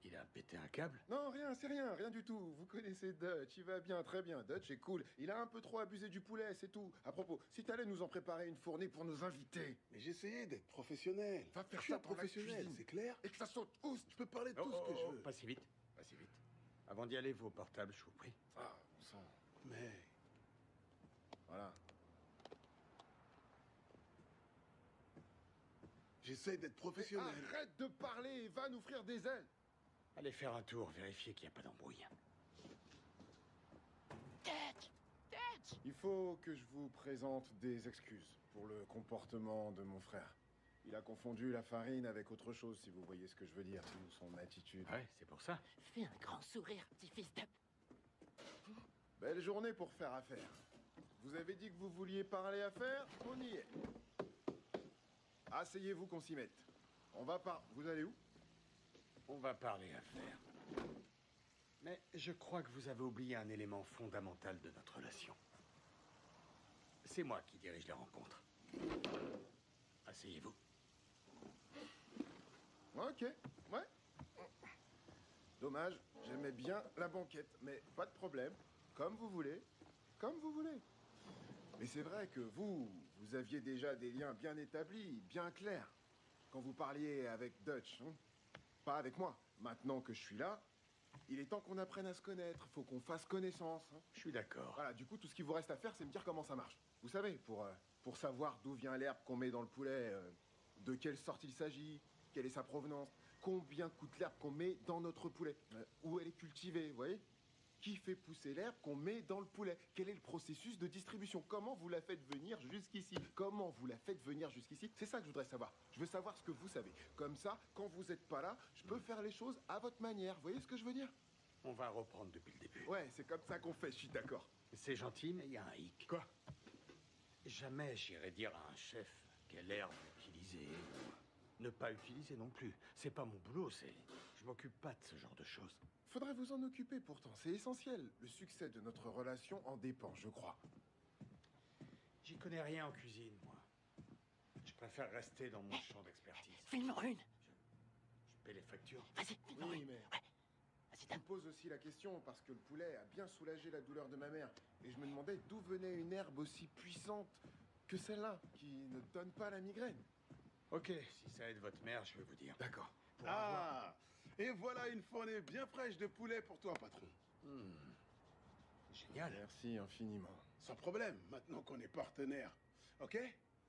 Il a pété un câble? Non, rien, c'est rien, rien du tout. Vous connaissez Dutch, il va bien, très bien. Dutch est cool. Il a un peu trop abusé du poulet, c'est tout. À propos, si t'allais nous en préparer une fournée pour nos invités. Mais j'essayais d'être professionnel. Va faire Je suis ça un dans la professionnel, cuisine. c'est clair? Et que ça saute oust. Je peux parler de tout ce que je veux. Pas si vite, pas si vite. Avant d'y aller, vos portables, je vous prie. Ah, on sent. Mais... Voilà. J'essaie d'être professionnel. Arrête de parler et va nous offrir des ailes. Allez faire un tour, vérifier qu'il n'y a pas d'embrouille. Il faut que je vous présente des excuses pour le comportement de mon frère. Il a confondu la farine avec autre chose, si vous voyez ce que je veux dire, ou son attitude. Ouais, c'est pour ça. Fais un grand sourire, petit fils de... Belle journée pour faire affaire. Vous avez dit que vous vouliez parler affaires, on y est. Asseyez-vous qu'on s'y mette. On va pas... Vous allez où? On va parler affaires. Mais je crois que vous avez oublié un élément fondamental de notre relation. C'est moi qui dirige la rencontre. Asseyez-vous. Ok, ouais. Dommage, j'aimais bien la banquette, mais pas de problème. Comme vous voulez, comme vous voulez. Mais c'est vrai que vous aviez déjà des liens bien établis, bien clairs. quand vous parliez avec Dutch, hein. Pas avec moi. Maintenant que je suis là, il est temps qu'on apprenne à se connaître. Faut qu'on fasse connaissance. Hein. Je suis d'accord. Voilà, du coup, tout ce qu'il vous reste à faire, c'est me dire comment ça marche. Vous savez, pour savoir d'où vient l'herbe qu'on met dans le poulet, de quelle sorte il s'agit, quelle est sa provenance, combien coûte l'herbe qu'on met dans notre poulet, où elle est cultivée, vous voyez? Qui fait pousser l'herbe qu'on met dans le poulet? Quel est le processus de distribution? Comment vous la faites venir jusqu'ici? Comment vous la faites venir jusqu'ici? C'est ça que je voudrais savoir. Je veux savoir ce que vous savez. Comme ça, quand vous n'êtes pas là, je peux faire les choses à votre manière. Vous voyez ce que je veux dire? On va reprendre depuis le début. Ouais, c'est comme ça qu'on fait, je suis d'accord. C'est gentil, mais il y a un hic. Quoi? Jamais j'irai dire à un chef quelle herbe utiliser ou ne pas utiliser non plus. C'est pas mon boulot, je m'occupe pas de ce genre de choses. Faudrait vous en occuper pourtant, c'est essentiel. Le succès de notre relation en dépend, je crois. J'y connais rien en cuisine, moi. Je préfère rester dans mon champ d'expertise. File-moi une. Je paie les factures. Vas-y, file-moi Oui, une. mais... Ouais. Vas-y, Je me pose aussi la question parce que le poulet a bien soulagé la douleur de ma mère. Et je me demandais d'où venait une herbe aussi puissante que celle-là, qui ne donne pas la migraine. Ok, si ça aide votre mère, je vais vous dire. D'accord. Et voilà une fournée bien fraîche de poulet pour toi, patron. Génial. Merci infiniment. Sans problème, maintenant qu'on est partenaires. Ok?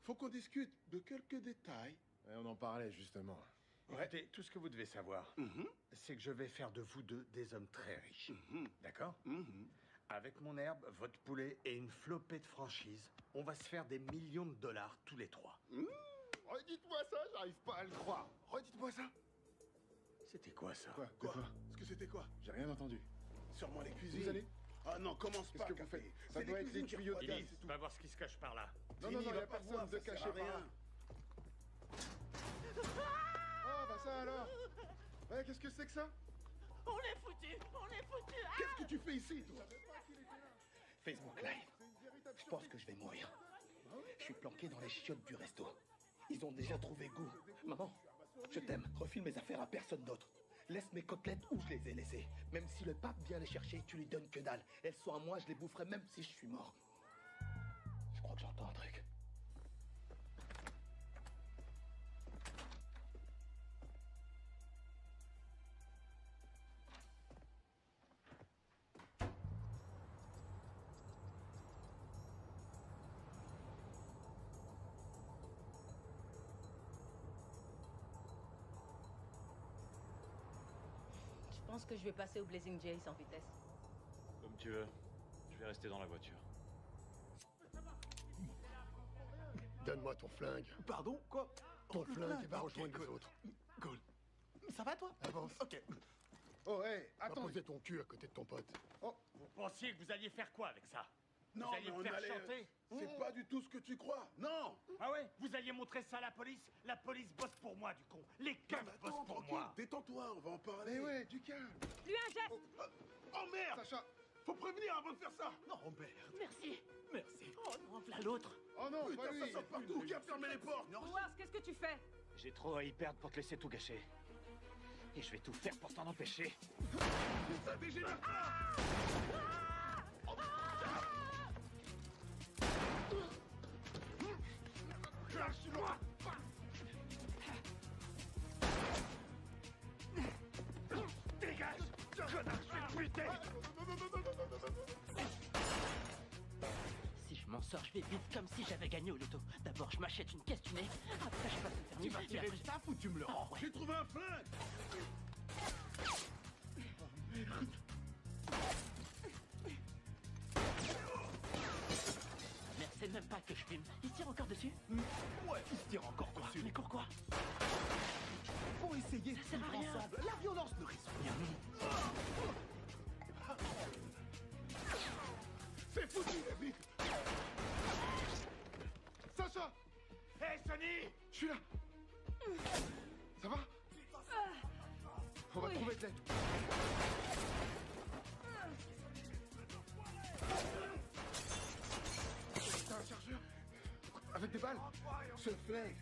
Faut qu'on discute de quelques détails. Ouais, on en parlait justement. Écoutez, tout ce que vous devez savoir, c'est que je vais faire de vous deux des hommes très riches. D'accord? Avec mon herbe, votre poulet et une flopée de franchises, on va se faire des millions de dollars tous les trois. Redites-moi ça, j'arrive pas à le croire. Redites-moi ça. C'était quoi ça? Quoi? Est-ce que c'était quoi? J'ai rien entendu. Sûrement les cuisines. Vous allez? Ah non, commence pas. Qu'est-ce que vous faites? Ça doit être les tuyaux de gaz, c'est tout. Va voir ce qui se cache par là. Non, non, non, il y a personne de caché par là. Oh, bah ça alors. Ouais, qu'est-ce que c'est que ça? On est foutus. On est foutus. Ah Qu'est-ce que tu fais ici, toi? Facebook Live. Je pense que je vais mourir. Je suis planqué dans les chiottes du resto. Ils ont déjà trouvé goût. Maman, je t'aime. Refile mes affaires à personne d'autre. Laisse mes côtelettes où je les ai laissées. Même si le pape vient les chercher, tu lui donnes que dalle. Elles sont à moi, je les boufferai même si je suis mort. Je crois que j'entends un truc. Je pense que je vais passer au Blazing Jays en vitesse. Comme tu veux. Je vais rester dans la voiture. Donne-moi ton flingue. Pardon? Quoi? Ton flingue et va rejoindre les autres. Cool. Ça va, toi? Avance. Ok. Oh, hé, Va attends. poser ton cul à côté de ton pote. Oh, Vous pensiez que vous alliez faire quoi avec ça? Non, vous alliez mais me on faire allait... chanter? C'est pas du tout ce que tu crois. Non. Ah ouais? Vous alliez montrer ça à la police? La police bosse pour moi, du con. Les keufs bossent pour moi. Détends-toi, on va en parler. mais ouais, du calme. Lui un geste. Oh merde! Sacha. Faut prévenir avant de faire ça. Non, merde. Merci. Merci. Oh non, voilà l'autre. Oh non, Putain, pas lui. ça sort partout. Qui a fermé les portes? Wars, qu'est-ce que tu fais? J'ai trop à y perdre pour te laisser tout gâcher. Et je vais tout faire pour t'en empêcher. Ça dégénère pas. Lâche-moi. Dégage! Connard, je vais te buter! Si je m'en sors, je vais vite comme si j'avais gagné au loto. D'abord, je m'achète une caisse du nez. Après, je passe le permis. Tu vas tirer le taf ou tu me le rends? J'ai trouvé un flingue. Merde, c'est même pas que je fume. Il se tire encore dessus? Ouais, il se tire encore dessus. Mais pourquoi? Faut essayer de Ça sert à vivre rien. ensemble. La violence ne risque rien. C'est foutu, vite. Sacha. Hé, Sonny! Je suis là. Ça va? On va trouver de l'aide. T'as un chargeur? Avec des balles? Ce flingue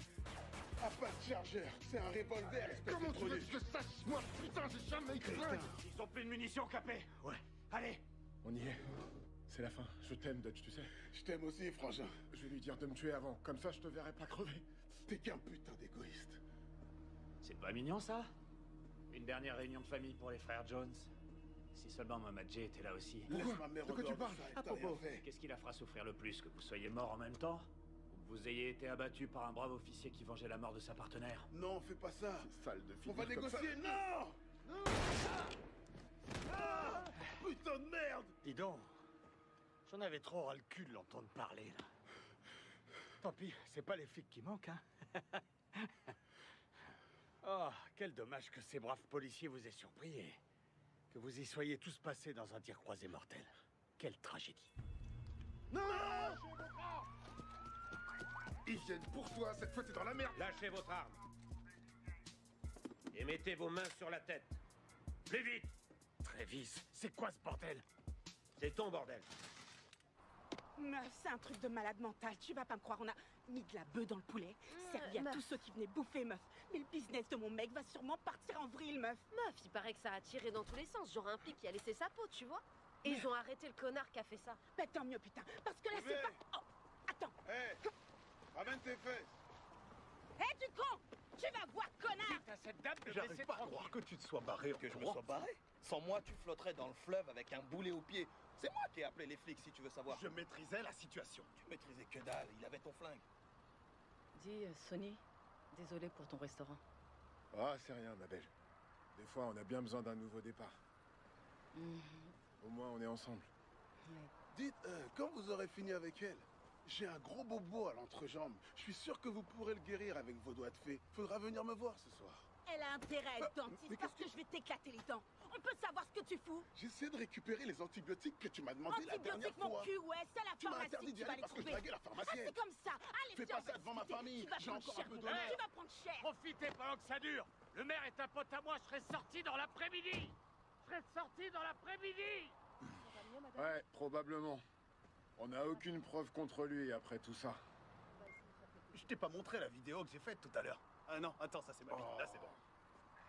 a pas de chargeur. C'est un revolver, espèce Comment de tu veux produit. que je sache? Moi, putain, j'ai jamais eu de flingue. Ils ont plus de munitions, Capé! Ouais. Allez! On y est. C'est la fin. Je t'aime, Dutch, tu sais. Je t'aime aussi, frangin. Je vais lui dire de me tuer avant. Comme ça, je te verrai pas crever. T'es qu'un putain d'égoïste. C'est pas mignon, ça? Une dernière réunion de famille pour les frères Jones. Si seulement Mama J était là aussi. Laisse ma mère De quoi tu parles? À propos, qu'est-ce qui la fera souffrir le plus? Que vous soyez mort en même temps? Ou que vous ayez été abattu par un brave officier qui vengeait la mort de sa partenaire? Non, fais pas ça. Sale de fille. On va négocier, non! Non! Ah! Putain de merde! Dis donc, j'en avais trop ras le cul de l'entendre parler, là. Tant pis, c'est pas les flics qui manquent, hein. Oh, quel dommage que ces braves policiers vous aient surpris et que vous y soyez tous passés dans un tir croisé mortel. Quelle tragédie. Non! Ils viennent pour toi, cette fois t'es dans la merde! Lâchez votre arme. Et mettez vos mains sur la tête. Plus vite! Travis, c'est quoi ce bordel? C'est ton bordel. Meuf, c'est un truc de malade mental. Tu vas pas me croire, on a mis de la bœuf dans le poulet, servi à tous ceux qui venaient bouffer, meuf. Mais le business de mon mec va sûrement partir en vrille, meuf. Meuf, il paraît que ça a tiré dans tous les sens. Genre un flic qui a laissé sa peau, tu vois. Et ils ont arrêté le connard qui a fait ça. Bah tant mieux, putain. Parce que là, c'est pas... Oh, attends. Hé! Ramène tes fesses! Hé, du con! Tu vas voir, connard! T'as cette dame de J'arrive laisser pas à croire que tu te sois barré. Que je me sois barré? Sans moi, tu flotterais dans le fleuve avec un boulet au pied. C'est moi qui ai appelé les flics, si tu veux savoir. Je maîtrisais la situation. Tu maîtrisais que dalle, il avait ton flingue. Dis, Sonny, désolé pour ton restaurant. Ah, c'est rien, ma belle. Des fois, on a bien besoin d'un nouveau départ. Au moins, on est ensemble. Dites, quand vous aurez fini avec elle, j'ai un gros bobo à l'entrejambe. Je suis sûr que vous pourrez le guérir avec vos doigts de fée. Faudra venir me voir ce soir. Elle a intérêt à être dentiste parce que je vais t'éclater les dents. On peut savoir ce que tu fous? J'essaie de récupérer les antibiotiques que tu m'as demandé la dernière Antibiotiques, mon fois. cul, ouais, c'est à la Tu m'as pharmacie interdit que d'y tu vas aller les parce que je trouver. draguais la pharmacienne. Ah, c'est comme ça. Allez, Fais viens, pas ça on va devant ma discuter. famille. Tu vas J'ai prendre encore cher, un peu mon d'honneur. gars. Tu vas prendre cher. Profitez pendant que ça dure. Le maire est un pote à moi, je serai sorti dans l'après-midi. Je serai sorti dans l'après-midi. Ouais, probablement. On n'a aucune preuve contre lui après tout ça. Je t'ai pas montré la vidéo que j'ai faite tout à l'heure. Ah non, attends, ça c'est ma vie. Là c'est bon.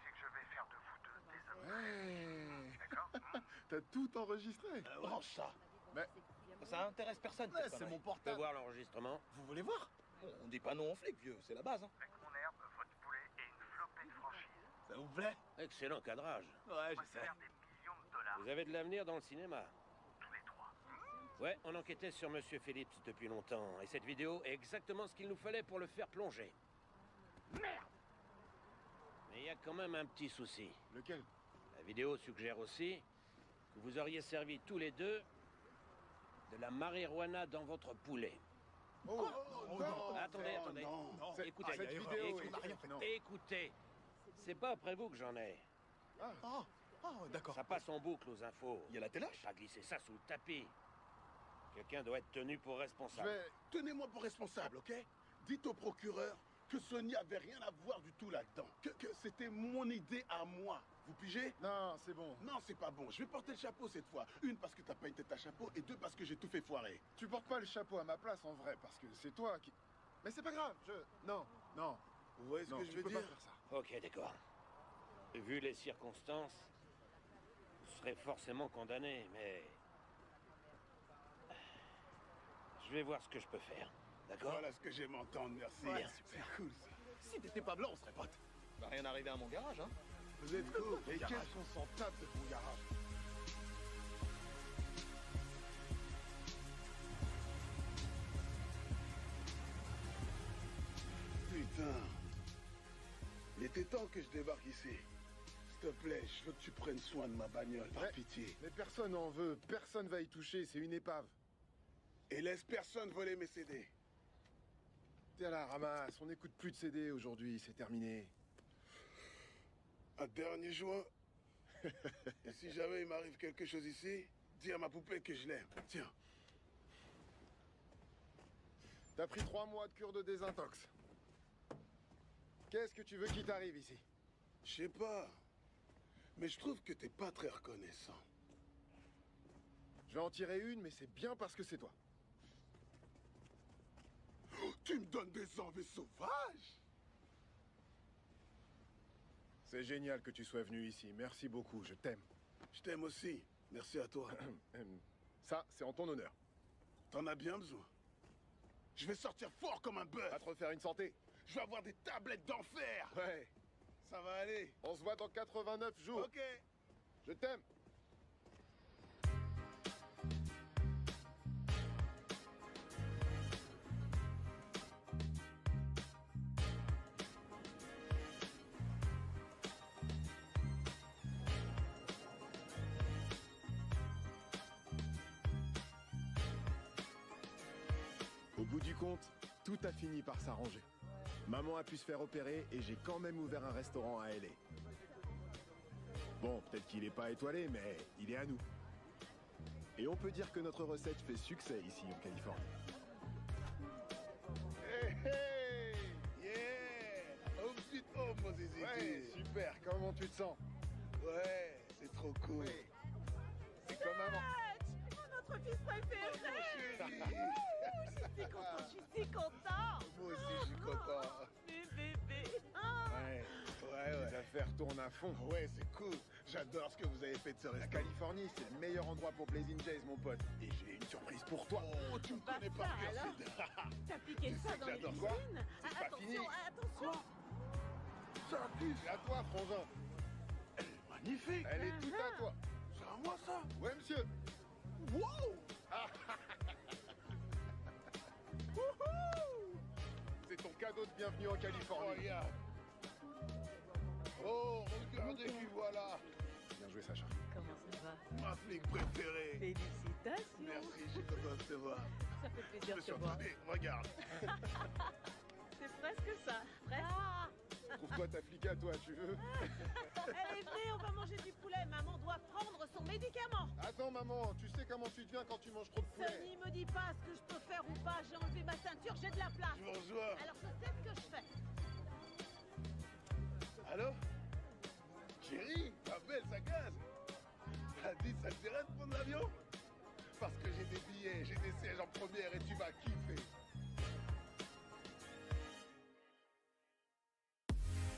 C'est que je vais faire de vous deux des amis. Ouais. D'accord? T'as tout enregistré. Range ça. Mais Ça intéresse personne. Ouais, cette c'est connerie. mon Je peux portable. voir l'enregistrement. Vous voulez voir? On dit pas non aux flics, vieux, c'est la base. Hein. Avec mon herbe, votre poulet et une flopée de franchises. Ça vous plaît? Excellent cadrage. Ouais, On va je sais. faire des millions de dollars. Vous avez de l'avenir dans le cinéma. Tous les trois. Ouais, on enquêtait sur Monsieur Phillips depuis longtemps. Et cette vidéo est exactement ce qu'il nous fallait pour le faire plonger. Merde! Mais il y a quand même un petit souci. Lequel? La vidéo suggère aussi que vous auriez servi tous les deux de la marijuana dans votre poulet. Oh, non. Attendez, Oh, attendez. non. Écoutez, cette vidéo écoutez. C'est pas après vous que j'en ai. Oh, d'accord. Ça passe en boucle aux infos. Il y a la téloche? Pas glisser ça sous le tapis. Quelqu'un doit être tenu pour Je responsable. vais... Tenez-moi pour responsable, ok? Dites au procureur que Sony avait rien à voir du tout là-dedans. Que c'était mon idée à moi. Vous pigez? Non, c'est bon. Non, c'est pas bon. Je vais porter le chapeau cette fois. Une, parce que t'as pas une tête à chapeau, et deux, parce que j'ai tout fait foirer. Tu portes pas le chapeau à ma place en vrai, parce que c'est toi qui... Mais c'est pas grave, Non, non. Vous voyez ce Non, que je tu veux peux dire? pas faire ça. Ok, d'accord. Vu les circonstances, vous serez forcément condamné, mais... Je vais voir ce que je peux faire. D'accord? Voilà ce que j'aime entendre, merci. Ouais, super cool ça. Si t'étais pas blanc, on serait potes. Va rien arriver à mon garage, hein. Vous êtes cool. Et Garage. qu'est-ce qu'on s'en tape de ton garage? Putain. Il était temps que je débarque ici. S'il te plaît, je veux que tu prennes soin de ma bagnole, par pitié. Mais personne n'en veut, personne va y toucher, c'est une épave. Et laisse personne voler mes CD. T'es à la ramasse, on n'écoute plus de CD aujourd'hui, c'est terminé. Un dernier joint. Et si jamais il m'arrive quelque chose ici, dis à ma poupée que je l'aime. Tiens. T'as pris 3 mois de cure de désintox. Qu'est-ce que tu veux qu'il t'arrive ici? Je sais pas. Mais je trouve que t'es pas très reconnaissant. Je vais en tirer une, mais c'est bien parce que c'est toi. Oh, tu me donnes des envies sauvages! C'est génial que tu sois venu ici. Merci beaucoup, je t'aime. Je t'aime aussi. Merci à toi. Ça, c'est en ton honneur. T'en as bien besoin. Je vais sortir fort comme un bœuf. Va te refaire une santé. Je vais avoir des tablettes d'enfer. Ouais. ça va aller. On se voit dans 89 jours. Ok. Je t'aime. Au bout du compte, tout a fini par s'arranger. Maman a pu se faire opérer et j'ai quand même ouvert un restaurant à LA. Bon, peut-être qu'il n'est pas étoilé, mais il est à nous. Et on peut dire que notre recette fait succès ici en Californie. Hey, hey, yeah. Home sweet home, mon zizi. Ouais, super. Comment tu te sens? Ouais, c'est trop cool. Oui. C'est comme maman. Notre fils préféré. Je suis content, je suis si content. Moi aussi, je suis content. Bébé. Ouais. Les affaires tournent à fond. Ouais, c'est cool. J'adore ce que vous avez fait de ce La restaurant. Californie, c'est le meilleur endroit pour Blazing Jays, mon pote. Et j'ai une surprise pour toi. Oh, tu me connais pas, alors. T'as piqué Tu ça sais que dans les j'adore cuisines. C'est pas fini. Attention. Ça pue. C'est à toi, frangin. Elle est magnifique. Elle est toute à toi. C'est à moi, ça. Ouais, monsieur. Wow. C'est ton cadeau de bienvenue en Californie. Incroyable. Oh, regardez qui voilà. Bien joué, Sacha. Comment ça va? Ma flic préférée. Félicitations. Merci, je suis content de te voir. Ça fait Je plaisir me de suis te voir. entraîné, regarde. C'est presque ça. Presque. Trouve-toi ta flic à toi, tu veux. Allez, venez, on va manger du poulet. Maman doit prendre son médicament. Attends, maman, tu sais comment tu deviens quand tu manges trop de poulet. Sonny, me dis pas ce que je peux faire ou pas. J'ai enlevé ma ceinture, j'ai de la place. Je vous rejoins. Alors je sais ce que je fais. Allô? Chérie, ma belle, ça gaz. T'as dit ça te dirait de prendre l'avion? Parce que j'ai des billets, j'ai des sièges en première et tu vas kiffer.